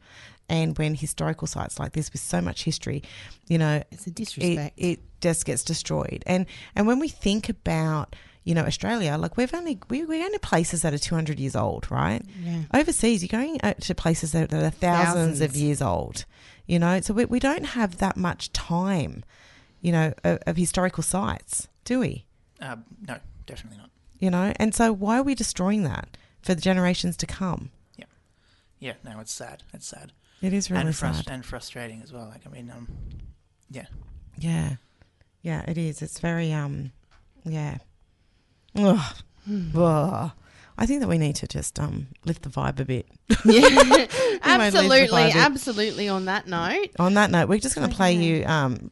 And when historical sites like this with so much history, you know, It's a disrespect. it just gets destroyed. And when we think about, you know, Australia, like we're going to places that are 200 years old, right? Yeah. Overseas, you're going to places that are thousands of years old, you know. So we don't have that much time, you know, of historical sites, do we? No, definitely not. You know, and so why are we destroying that for the generations to come? Yeah, no, it's sad. It's sad. It is really and sad. And frustrating as well. Like, I mean, yeah. Yeah, it is. It's very, yeah. Ugh. Ugh. I think that we need to just lift the vibe a bit. Yeah, absolutely. absolutely. On that note, we're just going to play you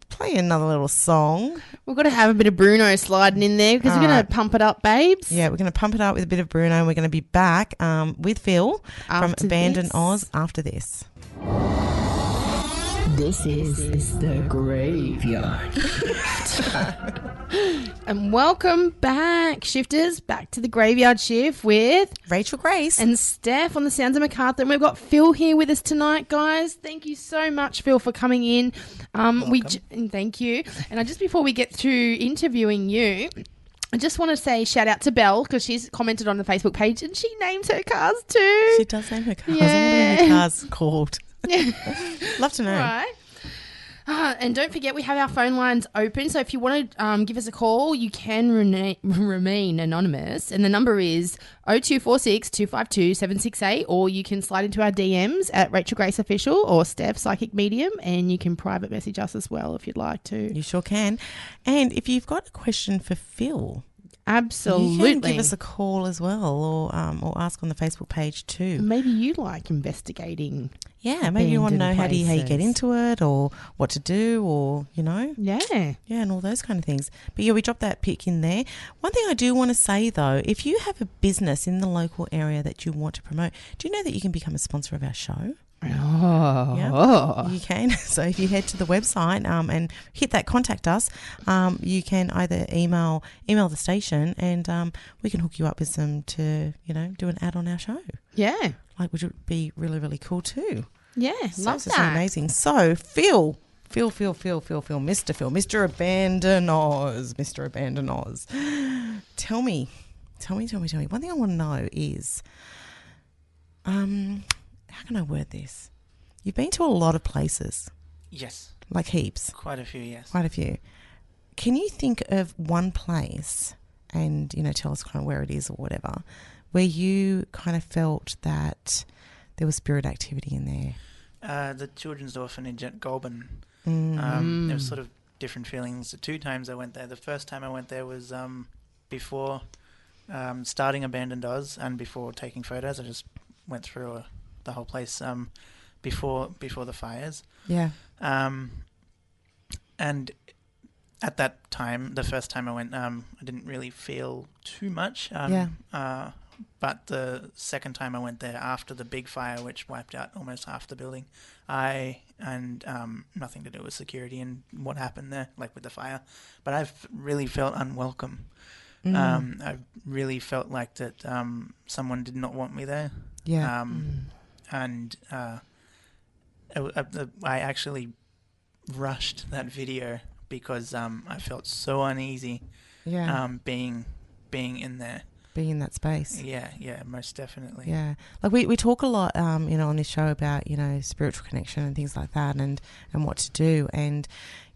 play another little song. we've got to have a bit of Bruno sliding in there because we're going to pump it up, babes. Yeah, we're going to pump it up with a bit of Bruno, and we're going to be back with Phil from After Abandon this. Oz after this. This is the graveyard. And welcome back, shifters, back to the Graveyard Shift with Rachel Grace and Steph on the Sounds of Macarthur. And we've got Phil here with us tonight, guys. Thank you so much, Phil, for coming in. Thank you. And just before we get through interviewing you, I just want to say shout out to Belle because she's commented on the Facebook page and she names her cars too. She does name her cars. Yeah. I wonder what her car's called. Love to know. Right. And don't forget, we have our phone lines open. So if you want to give us a call, you can remain anonymous. And the number is 0246 252 768, or you can slide into our DMs at Rachel Grace Official or Steph Psychic Medium, and you can private message us as well if you'd like to. You sure can. And if you've got a question for Phil, absolutely, you can give us a call as well, or ask on the Facebook page too. Maybe you like investigating. Yeah, maybe you want to know how you get places. into it, or what to do, or, you know. Yeah, and all those kind of things. But yeah, we dropped that pic in there. One thing I do want to say though, if you have a business in the local area that you want to promote, do you know that you can become a sponsor of our show? Oh, yeah, you can. So if you head to the website and hit that contact us, you can either email the station, and we can hook you up with some to, you know, do an ad on our show. Yeah, which would be really, really cool too. Yeah, so love it's that. so amazing. So Phil, Mr. Abandon Oz. Tell me. One thing I want to know is, how can I word this? You've been to a lot of places. Yes. Like heaps. Quite a few, yes. Quite a few. Can you think of one place, and, you know, tell us kind of where it is or whatever, where you kind of felt that there was spirit activity in there? The children's orphanage at Goulburn. Mm. There was sort of different feelings. The 2 times I went there. The first time I went there was before starting Abandoned Oz and before taking photos. I just went through the whole place before the fires. Yeah. And at that time, the first time I went, I didn't really feel too much. But the second time I went there after the big fire, which wiped out almost half the building, nothing to do with security and what happened there, like with the fire, but I've really felt unwelcome. I really felt like that someone did not want me there. Yeah. And I actually rushed that video because I felt so uneasy. Yeah. Being in there. Being in that space. Yeah, most definitely. Yeah. Like we talk a lot, you know, on this show about, you know, spiritual connection and things like that, and what to do. And,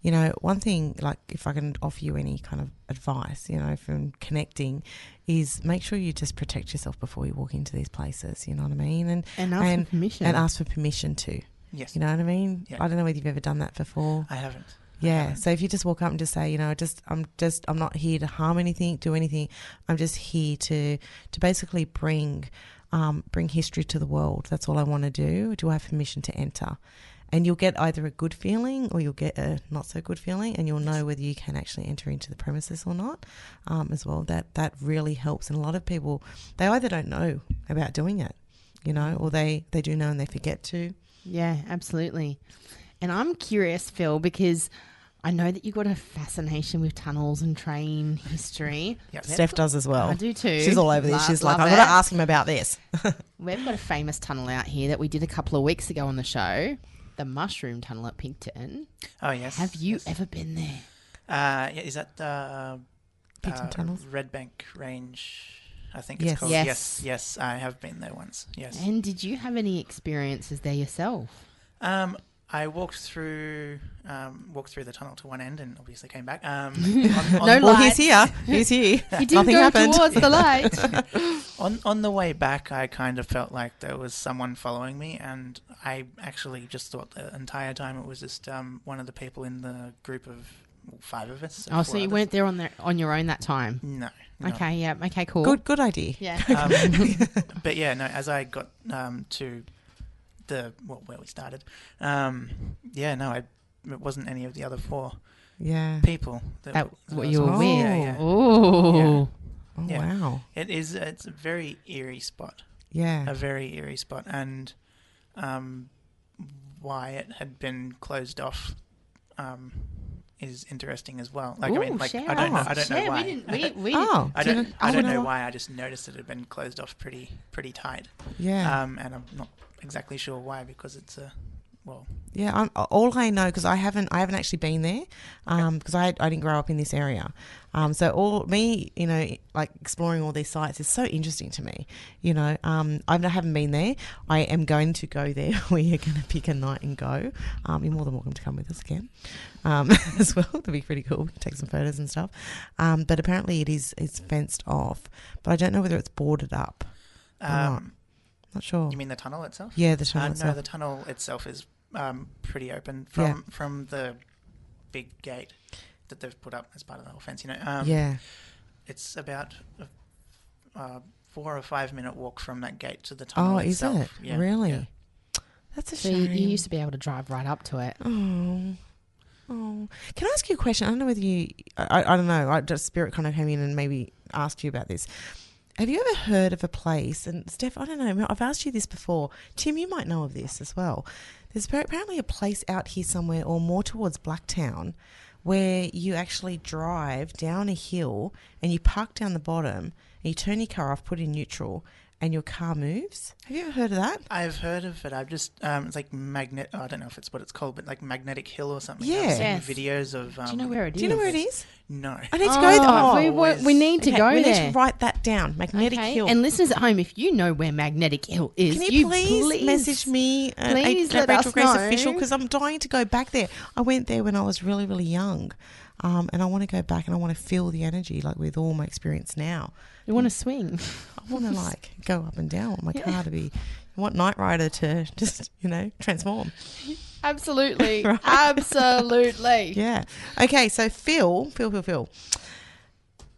you know, one thing, like if I can offer you any kind of advice, you know, from connecting, is make sure you just protect yourself before you walk into these places, you know what I mean? And ask for permission. And ask for permission too. Yes. You know what I mean? Yeah. I don't know whether you've ever done that before. I haven't. Yeah, so if you just walk up and just say, you know, I'm not here to harm anything, do anything. I'm just here to basically bring history to the world. That's all I want to do. Do I have permission to enter? And you'll get either a good feeling or you'll get a not so good feeling, and you'll know whether you can actually enter into the premises or not, as well. That really helps. And a lot of people, they either don't know about doing it, you know, or they do know and they forget to. Yeah, absolutely. And I'm curious, Phil, because I know that you've got a fascination with tunnels and train history. Yep. Steph does as well. I do too. She's all over this. She's like, love I'm going to it. ask him about this. We've got a famous tunnel out here that we did a couple of weeks ago on the show, the Mushroom Tunnel at Pigton. Oh, yes. Have you ever been there? Yeah, is that Pigton Tunnels? Red Bank Range? I think it's Yes. called. Yes. Yes, I have been there once. Yes. And did you have any experiences there yourself? I walked through the tunnel to one end and obviously came back. No Well, lights. he's here. He's here. You didn't Nothing go happened. towards the light. On the way back, I kind of felt like there was someone following me, and I actually just thought the entire time it was just one of the people in the group of 5 of us. Oh, so you weren't there on your own that time? No. Okay, yeah. Okay, cool. Good idea. Yeah. But yeah, no. As I got to where we started, it wasn't any of the other 4 Yeah. people That what was you were with. with. Yeah. Oh. Oh, Yeah. wow. It's a very eerie spot. Yeah. A very eerie spot, and why it had been closed off is interesting as well. Like, I mean, like, share. I don't know Share. why. We didn't. Oh. I don't know know why. I just noticed it had been closed off pretty tight. Yeah. And I'm not exactly sure why, because it's Yeah, all I know, because I haven't actually been there, because I didn't grow up in this area. So like exploring all these sites is so interesting to me. I haven't been there. I am going to go there. We are going to pick a night and go. You're more than welcome to come with us again, as well. That'd be pretty cool. Take some photos and stuff. But apparently it's fenced off, but I don't know whether it's boarded up. Or not sure. You mean the tunnel itself? Yeah, the tunnel itself. No, the tunnel itself is pretty open from the big gate that they've put up as part of the whole fence. Yeah. It's about a 4 or 5 minute walk from that gate to the tunnel itself. Oh, is it? Yeah. Really? Yeah. That's a So shame. you used to be able to drive right up to it. Oh. Can I ask you a question? I don't know whether you... I don't know. Just Spirit kind of came in and maybe asked you about this. Have you ever heard of a place, and Steph, I don't know, I've asked you this before. Tim, you might know of this as well. There's apparently a place out here somewhere, or more towards Blacktown, where you actually drive down a hill and you park down the bottom and you turn your car off, put it in neutral, and your car moves. Have you ever heard of that? I've heard of it. I've just it's like I don't know if it's what it's called, but like Magnetic Hill or something. Yeah. I've seen Yes. videos of. Do you know where it is? Do you know where it is? No. I need to go there. We need to go we there. need to write that down. Magnetic Hill. And listeners at home, if you know where Magnetic Hill is, Can you please message me please at let Rachel us Grace know. Official, because I'm dying to go back there. I went there when I was really, really young, and I want to go back and I want to feel the energy, like with all my experience now. You want to swing? I want to go up and down. I want my car to be. I want Knight Rider to just transform. Absolutely, Right. absolutely. Yeah. Okay. So Phil.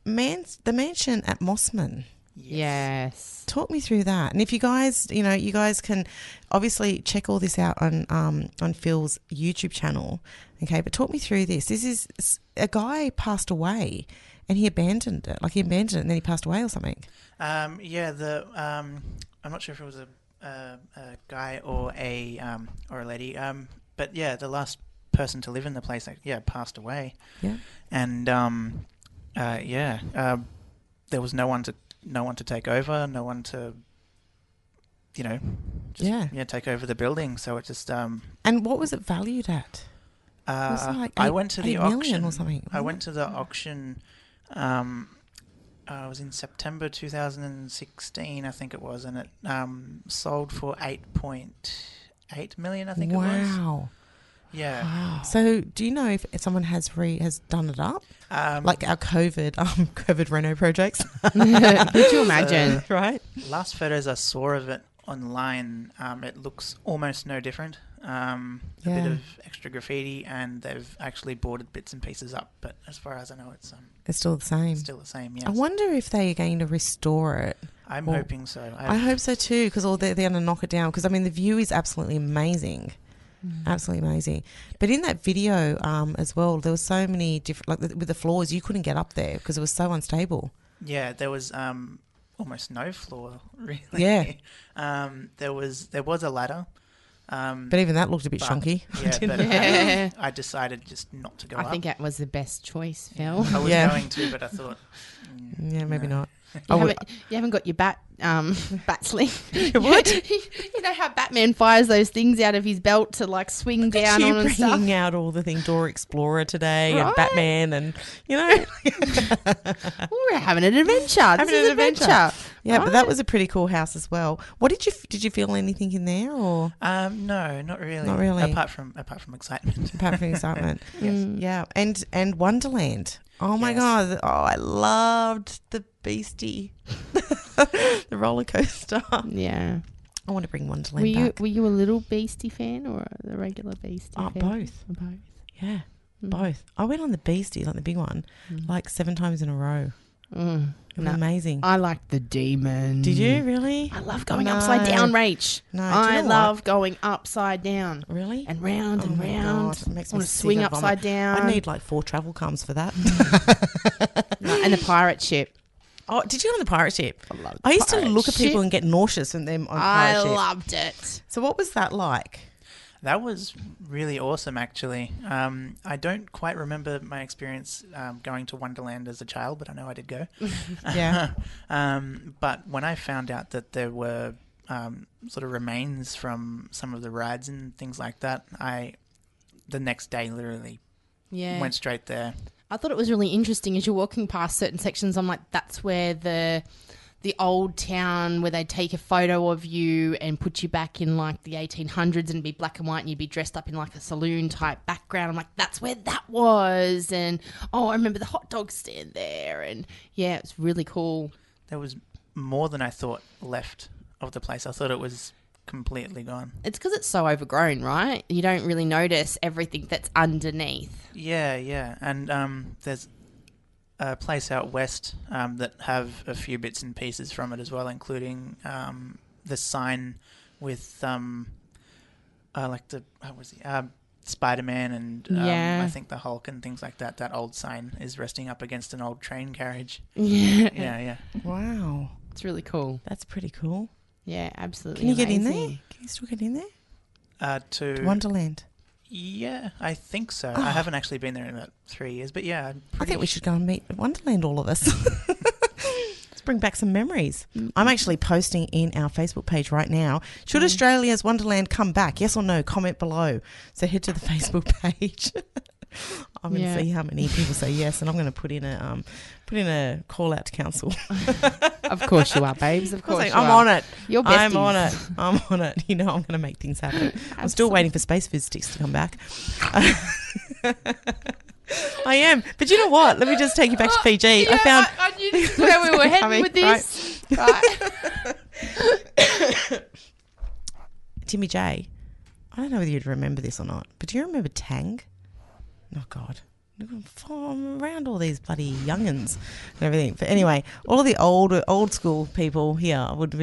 The mansion at Mossman. Yes. Talk me through that. And if you guys, you guys can obviously check all this out on Phil's YouTube channel. Okay, but talk me through this. This is a guy passed away, and he abandoned it. Like he abandoned it, and then he passed away or something. Yeah. I'm not sure if it was a guy or a lady. But yeah, the last person to live in the place, passed away. Yeah. And there was no one to take over, no one to, take over the building. So it just. And what was it valued at? Was it like I went to the 8 million auction or something. I went to the auction. It was in September 2016, I think it was, and it sold for 8.8 million, I think it was. Wow. Yeah. Wow. So, do you know if someone has done it up, like our COVID Reno projects? Could you imagine? Right. Last photos I saw of it online, it looks almost no different. A bit of extra graffiti, and they've actually boarded bits and pieces up. But as far as I know, it's still the same. Still the same. Yes. I wonder if they are going to restore it. I'm hoping so. I hope so too, because they're going to knock it down. Because the view is absolutely amazing. Absolutely amazing. But in that video as well, there were so many different, with the floors, you couldn't get up there because it was so unstable. Yeah, there was almost no floor really. Yeah. There was a ladder, But even that looked a bit shonky. Yeah, but Yeah. I decided just not to go I up. think that was the best choice, Phil. I was Yeah. going to, but I thought, Yeah, maybe not. You haven't got your bat sling. What? You know how Batman fires those things out of his belt to like swing down You on and stuff? bringing out all the thing, Dora Explorer today and Right. Batman and, you know. We're having an adventure. This is adventure. Yeah, but Right? that was a pretty cool house as well. What did you feel anything in there or no, not really. Not really. Apart from excitement. apart from excitement? Yes. Yeah, and Wonderland. Oh my Yes. God! Oh, I loved the Beastie, the roller coaster. Yeah. I want to bring Wonderland back. Were you a little Beastie fan or the regular Beastie fan? Both. Both. Yeah, both. I went on the Beastie, like the big one, like 7 times in a row. It was amazing. I liked the demon. Did you really? I love going upside down, Rach. No, do you I know love going upside down. Really? And round and Oh my round. God, it makes I me want to sick swing and vomit. upside down. I need like 4 travel cums for that. And the pirate ship. Oh, did you go on the pirate ship? I loved I used to pirate look at people ship. and get nauseous from them on I pirate ship. loved it. So what was that like? That was really awesome, actually. I don't quite remember my experience going to Wonderland as a child, but I know I did go. Yeah. But when I found out that there were sort of remains from some of the rides and things like that, the next day literally went straight there. I thought it was really interesting as you're walking past certain sections. I'm like, that's where the old town where they'd take a photo of you and put you back in like the 1800s and be black and white and you'd be dressed up in like a saloon type background. I'm like, that's where that was. And I remember the hot dog stand there. And yeah, it's really cool. There was more than I thought left of the place. I thought it was completely gone. It's because it's so overgrown, right? You don't really notice everything that's underneath. Yeah. And there's a place out west that have a few bits and pieces from it as well, including the sign with like the Spider-Man and I think the Hulk and things like that. That old sign is resting up against an old train carriage. Yeah. Wow. It's really cool. That's pretty cool. Yeah, absolutely. Can you get in there? amazing. Can you still get in there? To Wonderland. Yeah, I think so. I haven't actually been there in about 3 years, but yeah. I think we should go and meet at Wonderland, all of us. Let's bring back some memories. I'm actually posting in our Facebook page right now. Should Australia's Wonderland come back? Yes or no? Comment below. So head to the Facebook page. I'm going to see how many people say yes, and I'm going to put in a call out to council. Of course you are, babes. Of course I'm on it. You're I'm besties. on it. You know I'm going to make things happen. I'm still waiting for Space Fizz sticks to come back. I am. But you know what? Let me just take you back to Fiji. Yeah, I found... I knew this is where we were heading coming, with this. Right. Timmy J, I don't know whether you'd remember this or not, but do you remember Tang? Oh, God. I'm around all these bloody youngins and everything. But anyway, all the old school people here would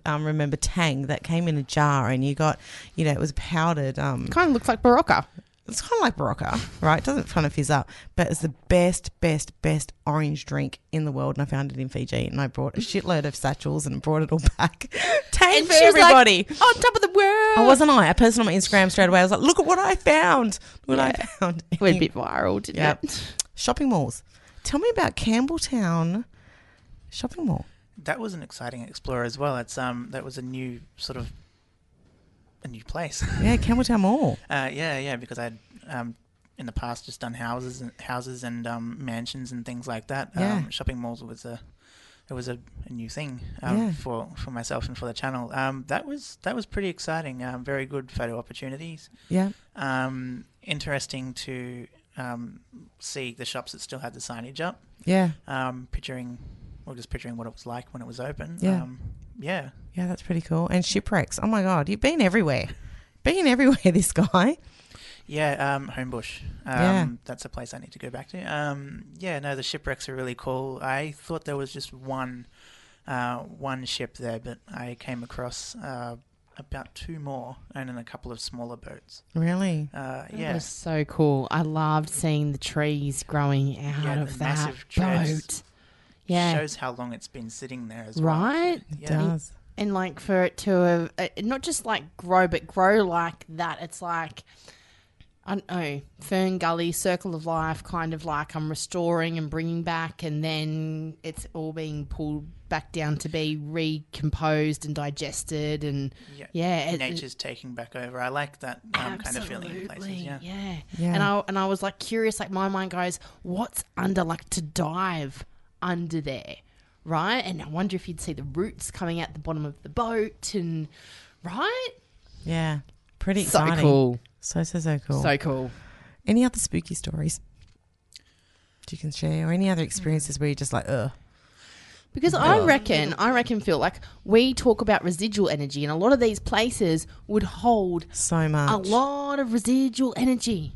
remember Tang that came in a jar and you got, it was powdered. Kind of looks like Barocca. It's kind of like Barocca, right? It doesn't kind of fizz up, but it's the best orange drink in the world. And I found it in Fiji, and I brought a shitload of satchels and brought it all back. Tang for she was everybody. like, on top of the world. Oh, wasn't I? I posted on my Instagram straight away. I was like, look at what I found. I found. It went a bit viral, didn't it? Shopping malls. Tell me about Campbelltown shopping mall. That was an exciting explorer as well. It's that was a new place. Yeah, Campbelltown Mall. Yeah, because I'd in the past just done houses and mansions and things like that. Yeah. Shopping malls was a new thing for myself and for the channel. That was pretty exciting. Very good photo opportunities. Yeah. Interesting to see the shops that still had the signage up. Yeah. Picturing what it was like when it was open. Yeah. Yeah, that's pretty cool. And shipwrecks. Oh my God, you've been everywhere. This guy. Yeah, Homebush. That's a place I need to go back to. The shipwrecks are really cool. I thought there was just one ship there, but I came across about 2 more and then a couple of smaller boats. Really? It was so cool. I loved seeing the trees growing out of that massive trees. boat. Yeah. Shows how long it's been sitting there as well. Right? It does. And like for it to have, not just like grow, but grow like that. It's like, I don't know, Fern Gully, Circle of Life, kind of like I'm restoring and bringing back, and then it's all being pulled back down to be recomposed and digested, and nature's taking back over. I like that kind of feeling in places. Yeah. And I was like curious, like my mind goes, what's under, like to dive under there, right? And I wonder if you'd see the roots coming out the bottom of the boat, and right? Yeah, pretty exciting. So cool. So cool. So cool. Any other spooky stories you can share, or any other experiences where you're just like, ugh? Because I reckon, Phil, like we talk about residual energy, and a lot of these places would hold so much, a lot of residual energy.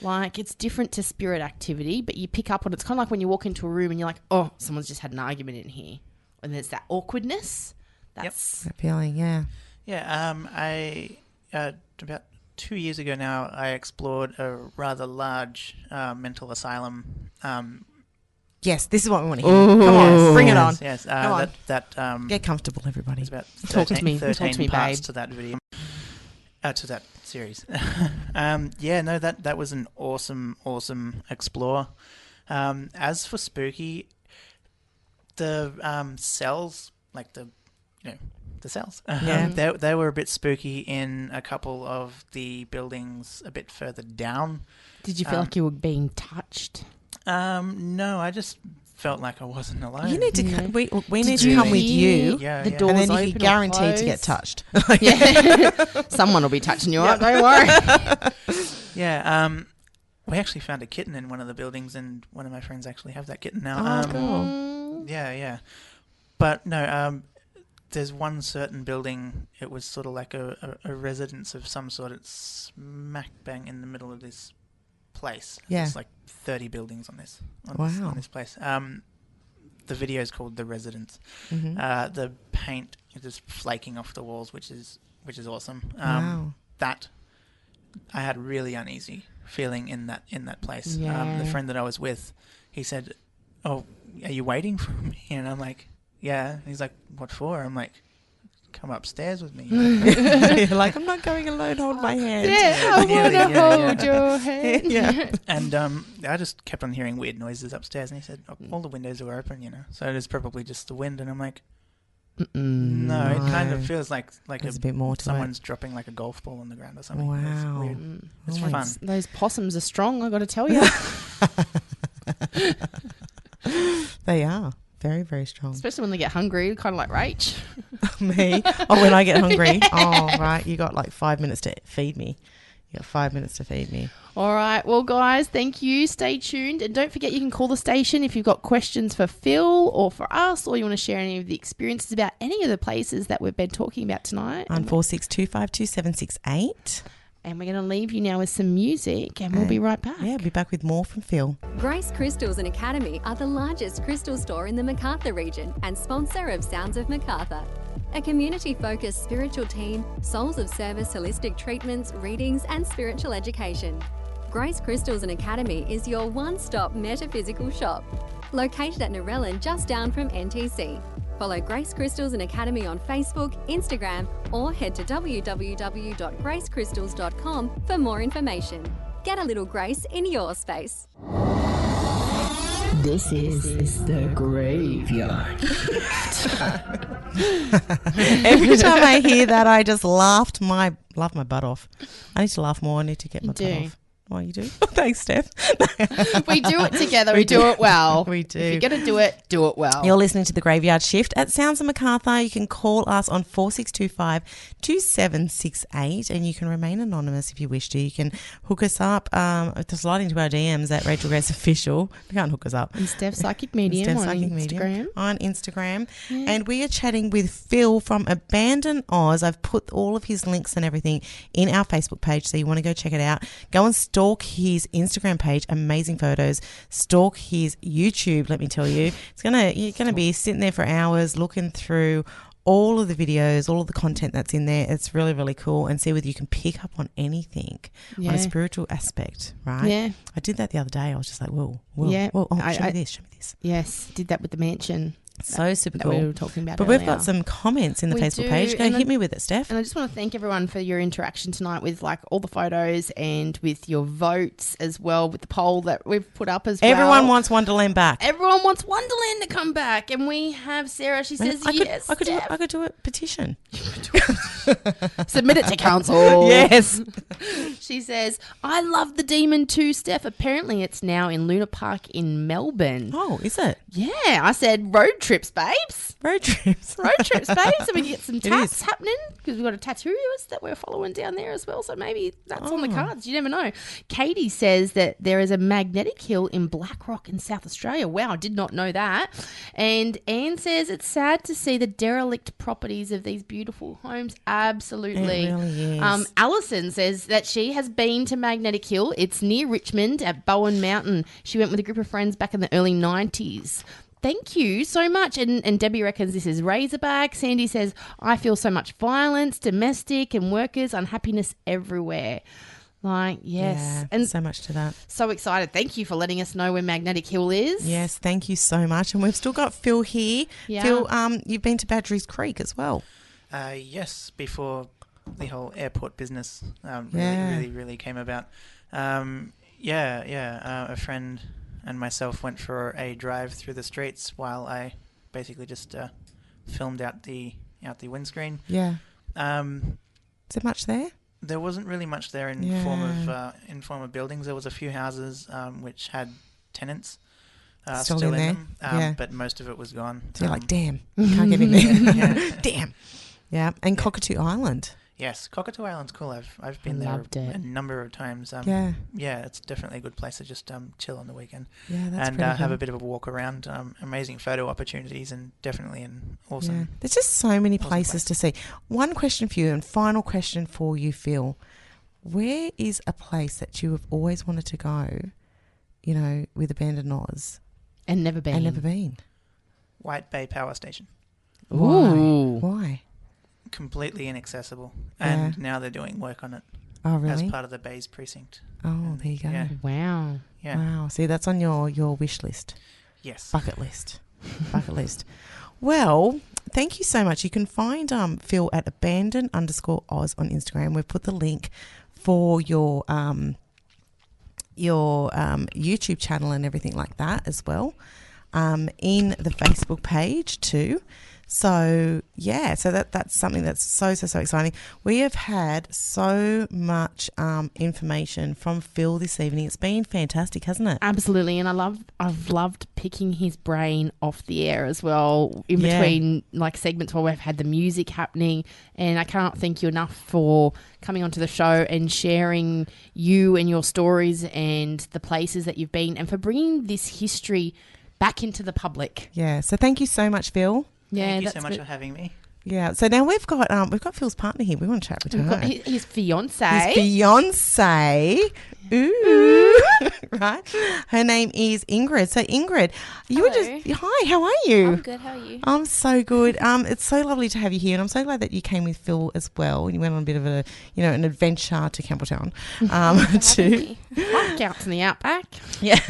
Like it's different to spirit activity, but you pick up on it's kind of like when you walk into a room and you're like, oh, someone's just had an argument in here, and there's that awkwardness. That's that feeling, yeah. Yeah, I about 2 years ago now, I explored a rather large mental asylum. Yes, this is what we want to hear. Come on, bring it on. Yes, Come on. that get comfortable, everybody. There's about 13 babe. parts to that video, to that series. That was an awesome explore. As for spooky, the cells, like the cells, they were a bit spooky in a couple of the buildings a bit further down. Did you feel like you were being touched? No, I just felt like I wasn't alone. You need to we need to come with you. Yeah, the doors and then open, you're guaranteed to close? get touched. Someone will be touching you up. Don't worry. Yeah. We actually found a kitten in one of the buildings, and one of my friends actually have that kitten now. Cool. Yeah. But no, there's one certain building. It was sort of like a residence of some sort. It's smack bang in the middle of this place. Yeah. There's like 30 buildings on this place. The video is called The Residence. Mm-hmm. The paint is just flaking off the walls, which is awesome. Wow. That I had really uneasy feeling in that place. Yeah. The friend that I was with, he said, "Oh, are you waiting for me?" And I'm like, "Yeah." He's like, "What for?" I'm like, "Come upstairs with me." You're like, I'm not going alone. Hold my hand. Yeah, I want to hold your hand. Yeah. And I just kept on hearing weird noises upstairs, and he said, all the windows were open, so it is probably just the wind. And I'm like, no, it kind of feels like There's a bit more to someone's dropping like a golf ball on the ground or something. Wow. It's weird. It's fun. Those possums are strong, I got to tell you. They are. Very, very strong. Especially when they get hungry, kind of like Rach. Me? Oh, when I get hungry. Oh, right. You got like 5 minutes to feed me. You got 5 minutes to feed me. All right. Well, guys, thank you. Stay tuned. And don't forget, you can call the station if you've got questions for Phil or for us, or you want to share any of the experiences about any of the places that we've been talking about tonight. On 46252768. And we're going to leave you now with some music, and we'll be right back. Yeah, we'll be back with more from Phil. Grace Crystals and Academy are the largest crystal store in the Macarthur region and sponsor of Sounds of Macarthur. A community-focused spiritual team, souls of service, holistic treatments, readings and spiritual education. Grace Crystals and Academy is your one-stop metaphysical shop. Located at Narellan, just down from NTC. Follow Grace Crystals and Academy on Facebook, Instagram, or head to www.gracecrystals.com for more information. Get a little grace in your space. This is the graveyard. Every time I hear that, I just laugh my butt off. I need to laugh more. I need to get my butt off. Oh, you do? Thanks, Steph. We do it together. We do it well. We do. If you're going to do it well. You're listening to The Graveyard Shift at Sounds of Macarthur. You can call us on 46252768 and you can remain anonymous if you wish to. You can hook us up. Slide into our DMs at Rachel Grace Official. You can't hook us up. And Steph Psychic Medium on Instagram. On Instagram. Yeah. And we are chatting with Phil from Abandon Oz. I've put all of his links and everything in our Facebook page, so you want to go check it out. Go and stalk his Instagram page, amazing photos. Stalk his YouTube, let me tell you. You're gonna be sitting there for hours looking through all of the videos, all of the content that's in there. It's really, really cool, and see whether you can pick up on anything on a spiritual aspect, right? Yeah. I did that the other day. I was just like, whoa, yeah. whoa, show me this. Yes, did that with the mansion. So super that cool. we were talking about But we've earlier. got some comments in the We Facebook do, page. Go and hit me with it, Steph. And I just want to thank everyone for your interaction tonight with like all the photos and with your votes as well, with the poll that we've put up as well. Everyone wants Wonderland back. Everyone wants Wonderland to come back, and we have Sarah. She says yes. I could do a petition. Submit it to council. Yes. She says, I love the Demon too, Steph. Apparently it's now in Luna Park in Melbourne. Oh, is it? Yeah, I said road trips, babes. Road trips. Road trips, babes. So we can get some It tats is. happening because we've got a tattooist that we're following down there as well. So maybe that's on the cards. You never know. Katie says that there is a magnetic hill in Black Rock in South Australia. Wow, I did not know that. And Anne says it's sad to see the derelict properties of these beautiful homes. Absolutely. It really is. Alison says that she has been to Magnetic Hill. It's near Richmond at Bowen Mountain. She went with a group of friends back in the early 90s. Thank you so much. And Debbie reckons this is Razorback. Sandy says, I feel so much violence, domestic and workers, unhappiness everywhere. Like, yes. Yeah, and so much to that. so excited. Thank you for letting us know where Magnetic Hill is. Yes, thank you so much. And we've still got Phil here. Yeah. Phil, you've been to Badgerys Creek as well. Yes, before the whole airport business Yeah. really came about. A friend and myself went for a drive through the streets while I basically just filmed out the windscreen. Yeah. Is there much there? There wasn't really much there in form of buildings. There was a few houses which had tenants still in there? them, Yeah. but most of it was gone. So you're like, damn, can't get in there. Yeah. Damn. Yeah. And Cockatoo Island. Yes, Cockatoo Island's cool. I've been Loved there it. a number of times. Yeah. Yeah, it's definitely a good place to just chill on the weekend. Yeah, that's and pretty have cool. a bit of a walk around. Amazing photo opportunities and definitely an awesome. Yeah. There's just so many awesome places to see. One question for you and final question for you, Phil. Where is a place that you have always wanted to go, you know, with Abandoned Oz? And never been. White Bay Power Station. Ooh. Why? Completely inaccessible. And now they're doing work on it. Oh, really? As part of the Bays precinct. Oh, there you go. Yeah. Wow. Yeah. Wow. See, that's on your wish list. Yes. Bucket list. Bucket list. Well, thank you so much. You can find Phil at abandon_Oz on Instagram. We've put the link for your YouTube channel and everything like that as well in the Facebook page too. So, yeah, so that's something that's so exciting. We have had so much information from Phil this evening. It's been fantastic, hasn't it? Absolutely, and I've loved picking his brain off the air as well in between like segments where we've had the music happening, and I can't thank you enough for coming onto the show and sharing you and your stories and the places that you've been and for bringing this history back into the public. Yeah, so thank you so much, Phil. Yeah, Thank you so that's much good. for having me. Yeah, so now we've got Phil's partner here. We want to chat with We've her. got his fiance. His fiance. Ooh. Right. Her name is Ingrid. So Ingrid, you were just hi, how are you? I'm good, how are you? I'm so good. It's so lovely to have you here, and I'm so glad that you came with Phil as well. And you went on a bit of an adventure to Campbelltown. Out to the outback. Yeah.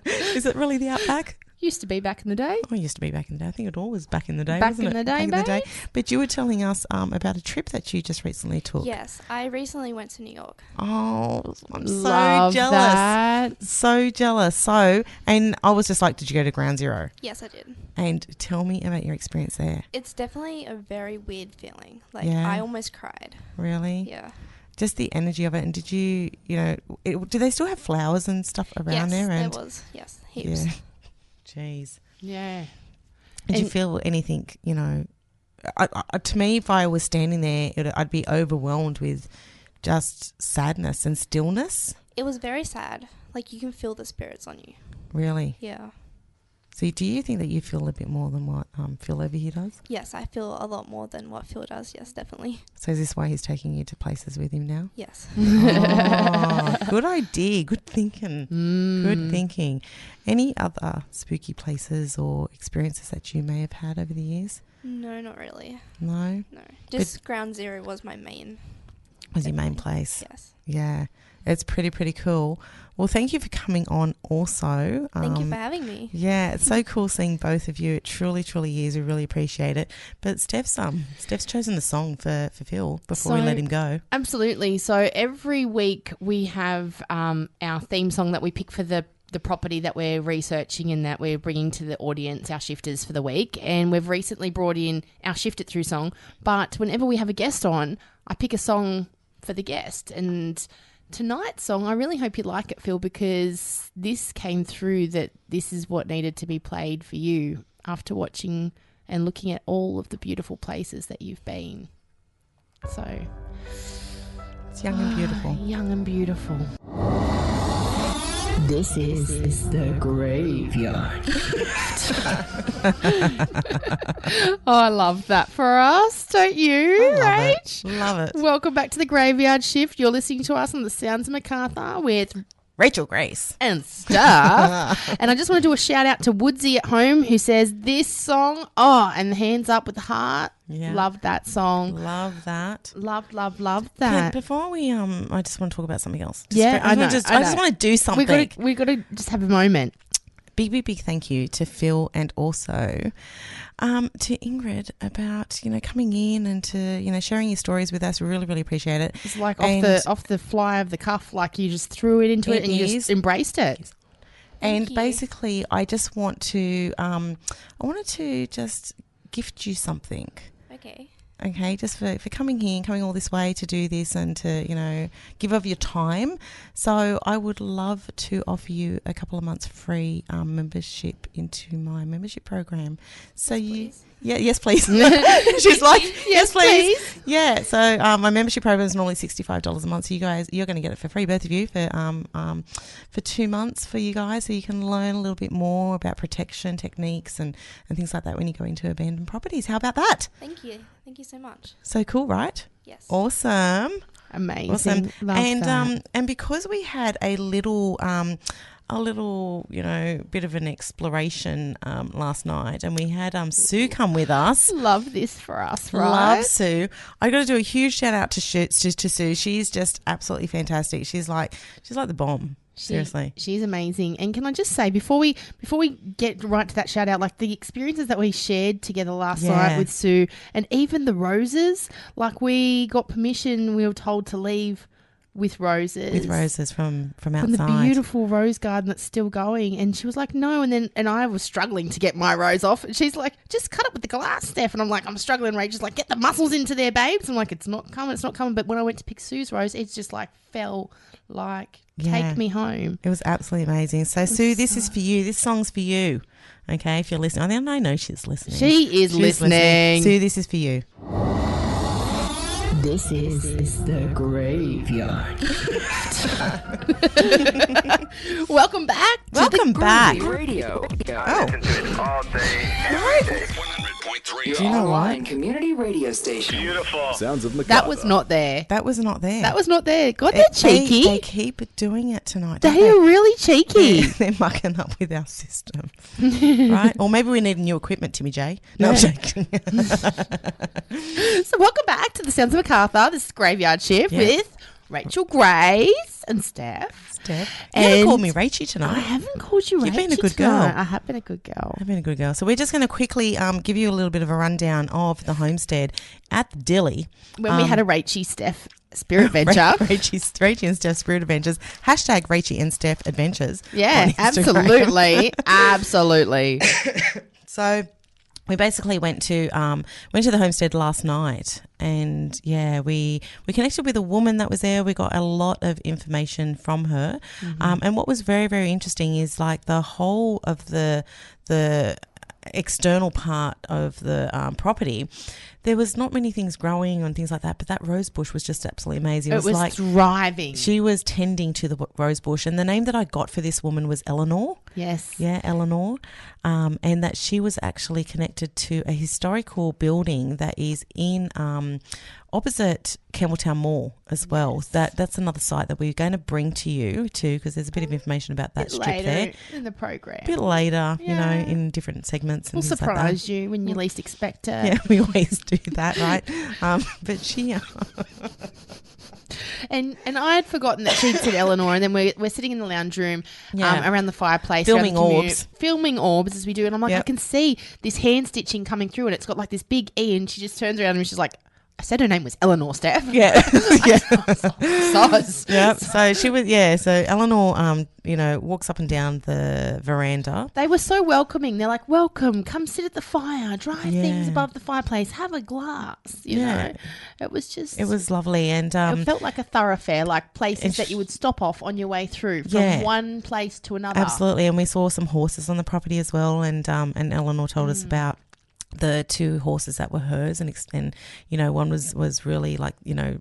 Is it really the outback? Used to be back in the day. Oh, used to be back in the day. I think it all was back in the day, Back wasn't in it? the day, Back in the day. babes. But you were telling us about a trip that you just recently took. Yes, I recently went to New York. Oh, I'm so Love jealous. that. So jealous. So, and I was just like, did you go to Ground Zero? Yes, I did. And tell me about your experience there. It's definitely a very weird feeling. Like, Yeah. I almost cried. Really? Yeah. Just the energy of it. And did you, do they still have flowers and stuff around there? Yes, And there was. Yes, heaps. Yeah. Jeez. Yeah. Did you feel anything, to me, if I was standing there, I'd be overwhelmed with just sadness and stillness. It was very sad. Like, you can feel the spirits on you. Really? Yeah. So do you think that you feel a bit more than what Phil over here does? Yes, I feel a lot more than what Phil does. Yes, definitely. So is this why he's taking you to places with him now? Yes. Oh, good idea. Good thinking. Good thinking. Any other spooky places or experiences that you may have had over the years? No, not really. No? No. Just Ground Zero was my main. Was your main place? Yes. Yeah. It's pretty cool. Well, thank you for coming on also. Thank you for having me. Yeah, it's so cool seeing both of you. It truly is. We really appreciate it. But Steph's chosen the song for Phil before we let him go. Absolutely. So every week we have our theme song that we pick for the property that we're researching and that we're bringing to the audience, our shifters for the week. And we've recently brought in our Shift It Through song. But whenever we have a guest on, I pick a song for the guest. And tonight's song, I really hope you like it, Phil, because this came through that this is what needed to be played for you after watching and looking at all of the beautiful places that you've been. So it's Young and Beautiful. Young and Beautiful. This is the graveyard. Oh, I love that for us, don't you, Rach? Love it. Welcome back to the Graveyard Shift. You're listening to us on the Sounds of Macarthur with Rachel Grace and Steph. And I just want to do a shout out to Woodsy at home who says this song, and hands up with the heart. Yeah. Love that song. Love that. Love that. Before we I just want to talk about something else. I just want to do something. We got to just have a moment. Big thank you to Phil and also to Ingrid about, coming in and to, sharing your stories with us. We really appreciate it. It's like off the fly of the cuff, like you just threw it into it and you just embraced it. And basically, I just want to, I wanted to just gift you something. Okay, just for coming here and coming all this way to do this and to, give of your time. So I would love to offer you a couple of months free membership into my membership program. So yes, please. She's like, yes, please. Yeah, so my membership program is normally $65 a month. So you're going to get it for free, both of you, for 2 months for you guys. So you can learn a little bit more about protection techniques and things like that when you go into abandoned properties. How about that? Thank you. Thank you so much. So cool, right? Yes. Awesome. Amazing. Awesome. Love that. And because we had a little bit of an exploration last night, and we had Sue come with us. Love this for us, right? Love Sue. I got to do a huge shout out to Sue. She's just absolutely fantastic. She's like the bomb. Seriously. She's amazing. And can I just say, before we get right to that shout out, like the experiences that we shared together last night with Sue, and even the roses, like we got permission, we were told to leave with roses. With roses from outside. From the beautiful rose garden that's still going. And she was like, no. And I was struggling to get my rose off. And she's like, just cut it with the glass, Steph. And I'm like, I'm struggling. Rachel's like, get the muscles into there, babes. I'm like, it's not coming. But when I went to pick Sue's rose, it's just like fell like, take me home. It was absolutely amazing. So Sue, this is for you. This song's for you. Okay, if you're listening. I know she's listening. She's listening. Sue, this is for you. This is the graveyard. Welcome back. Welcome back. Radio. Oh. Listen to it all day, every day. 100.3. Do you know what? Community radio station. Beautiful. Sounds of Macarthur. That was not there. That was not there. God, they're cheeky. They keep doing it tonight. They are really cheeky. Yeah, they're mucking up with our system. Right? Or maybe we need new equipment, Timmy J. No, I'm joking. So welcome back to the Sounds of Macarthur. This is Graveyard Shift with Rachel Grace and Steph. You haven't called me Rachie tonight. I haven't called you Rachie. You've been a good girl. I have been a good girl. So we're just going to quickly give you a little bit of a rundown of the homestead at the Dilly. When we had a Rachie Steph Spirit Adventure. Rachie and Steph Spirit Adventures. Hashtag Rachie and Steph Adventures. Yeah, absolutely. Absolutely. So we basically went to the homestead last night, and we connected with a woman that was there. We got a lot of information from her, and what was very, very interesting is like the whole of the external part of the property. There was not many things growing and things like that, but that rose bush was just absolutely amazing. It was like thriving. She was tending to the rose bush, and the name that I got for this woman was Eleanor. Yes. Yeah, Eleanor. And that she was actually connected to a historical building that is in opposite Campbelltown Mall as well. Yes. That's another site that we're going to bring to you too, because there's a bit of information about that strip later there. In the program. A bit later, in different segments. And we'll things surprise like that. you when you least expect it. Yeah, we always do that, right? But she... And I had forgotten that she'd said Eleanor, and then we're sitting in the lounge room around the fireplace. Filming orbs. Filming orbs as we do. And I'm like, Yep. I can see this hand stitching coming through, and it's got like this big E, and she just turns around and she's like, I said her name was Eleanor, Steph. Yeah. Sus. Yep. So she was, so Eleanor, walks up and down the veranda. They were so welcoming. They're like, welcome, come sit at the fire, dry things above the fireplace, have a glass, you know. It was lovely. And it felt like a thoroughfare, like places that you would stop off on your way through from one place to another. Absolutely. And we saw some horses on the property as well. And Eleanor told us about the two horses that were hers, and one was really like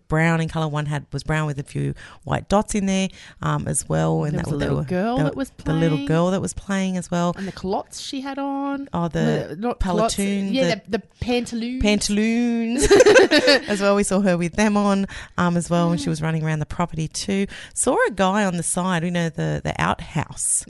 brown in color. One was brown with a few white dots in there as well. And there was a little girl that was playing. The little girl that was playing as well, and the culottes she had on. Oh, not palatoon, the pantaloons. Pantaloons as well. We saw her with them on as well, and she was running around the property too. Saw a guy on the side. The outhouse.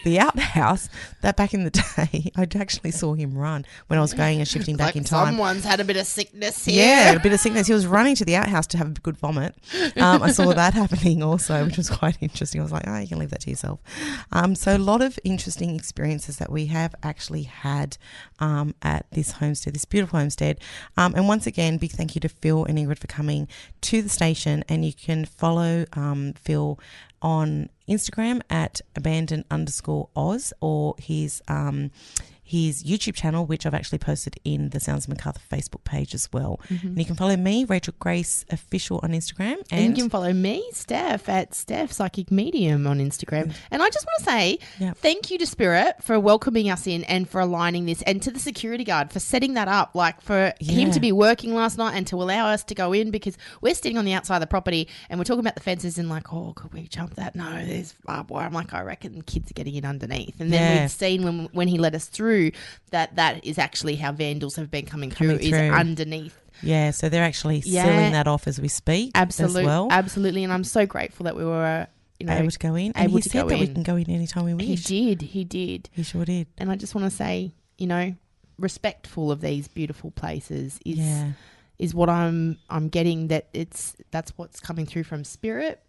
The outhouse, that back in the day, I actually saw him run when I was going and shifting back in time. Someone's had a bit of sickness here. Yeah, a bit of sickness. He was running to the outhouse to have a good vomit. I saw that happening also, which was quite interesting. I was like, you can leave that to yourself. So a lot of interesting experiences that we have actually had at this homestead, this beautiful homestead. And once again, big thank you to Phil and Ingrid for coming to the station. And you can follow Phil on Instagram at abandon_Oz, or his YouTube channel, which I've actually posted in the Sounds of Macarthur Facebook page as well. Mm-hmm. And you can follow me, Rachel Grace Official, on Instagram. And you can follow me, Steph, at Steph Psychic Medium on Instagram. And I just want to say thank you to Spirit for welcoming us in and for aligning this, and to the security guard for setting that up, like for him to be working last night and to allow us to go in, because we're sitting on the outside of the property and we're talking about the fences and like, oh, could we jump that? No, there's barbed wire. I'm like, I reckon kids are getting in underneath. And then we've seen when he let us through that is actually how vandals have been coming through. Is underneath. Yeah, so they're actually sealing that off as we speak. Absolutely, as well. Absolutely, and I'm so grateful that we were able to go in. And he said that we can go in anytime we wish. He did. He sure did. And I just want to say, respectful of these beautiful places is what I'm getting, that's what's coming through from Spirit.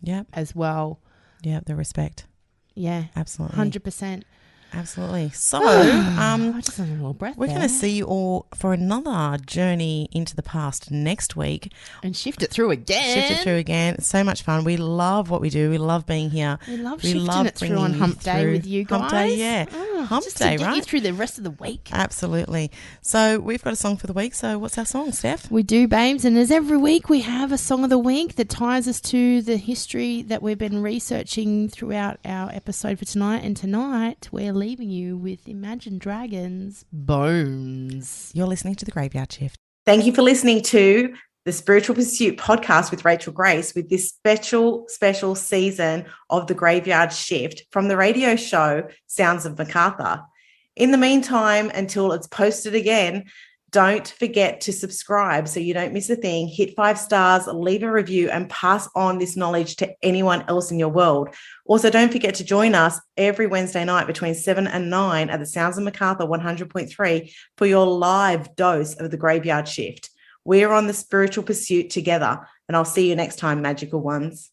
Yep. As well. Yeah, the respect. Yeah. Absolutely. 100%. Absolutely. So, I just had a little breath. We're going to see you all for another journey into the past next week. And shift it through again. It's so much fun. We love what we do. We love being here. We love shifting it through on Hump Day with you guys. Hump Day, yeah. Hump just Day, to get right? you through the rest of the week. Absolutely. So we've got a song for the week. So what's our song, Steph? We do, babes. And as every week, we have a song of the week that ties us to the history that we've been researching throughout our episode for tonight. And tonight, we're leaving you with Imagine Dragons' Bones. You're listening to The Graveyard Shift. Thank you for listening to the Spiritual Pursuit podcast with Rachel Grace, with this special season of The Graveyard Shift from the radio show Sounds of Macarthur. In the meantime, until it's posted again, don't forget to subscribe so you don't miss a thing. Hit 5 stars, leave a review, and pass on this knowledge to anyone else in your world. Also, don't forget to join us every Wednesday night between 7 and 9 at the Sounds of Macarthur 100.3 for your live dose of the Graveyard Shift. We're on the spiritual pursuit together, and I'll see you next time, magical ones.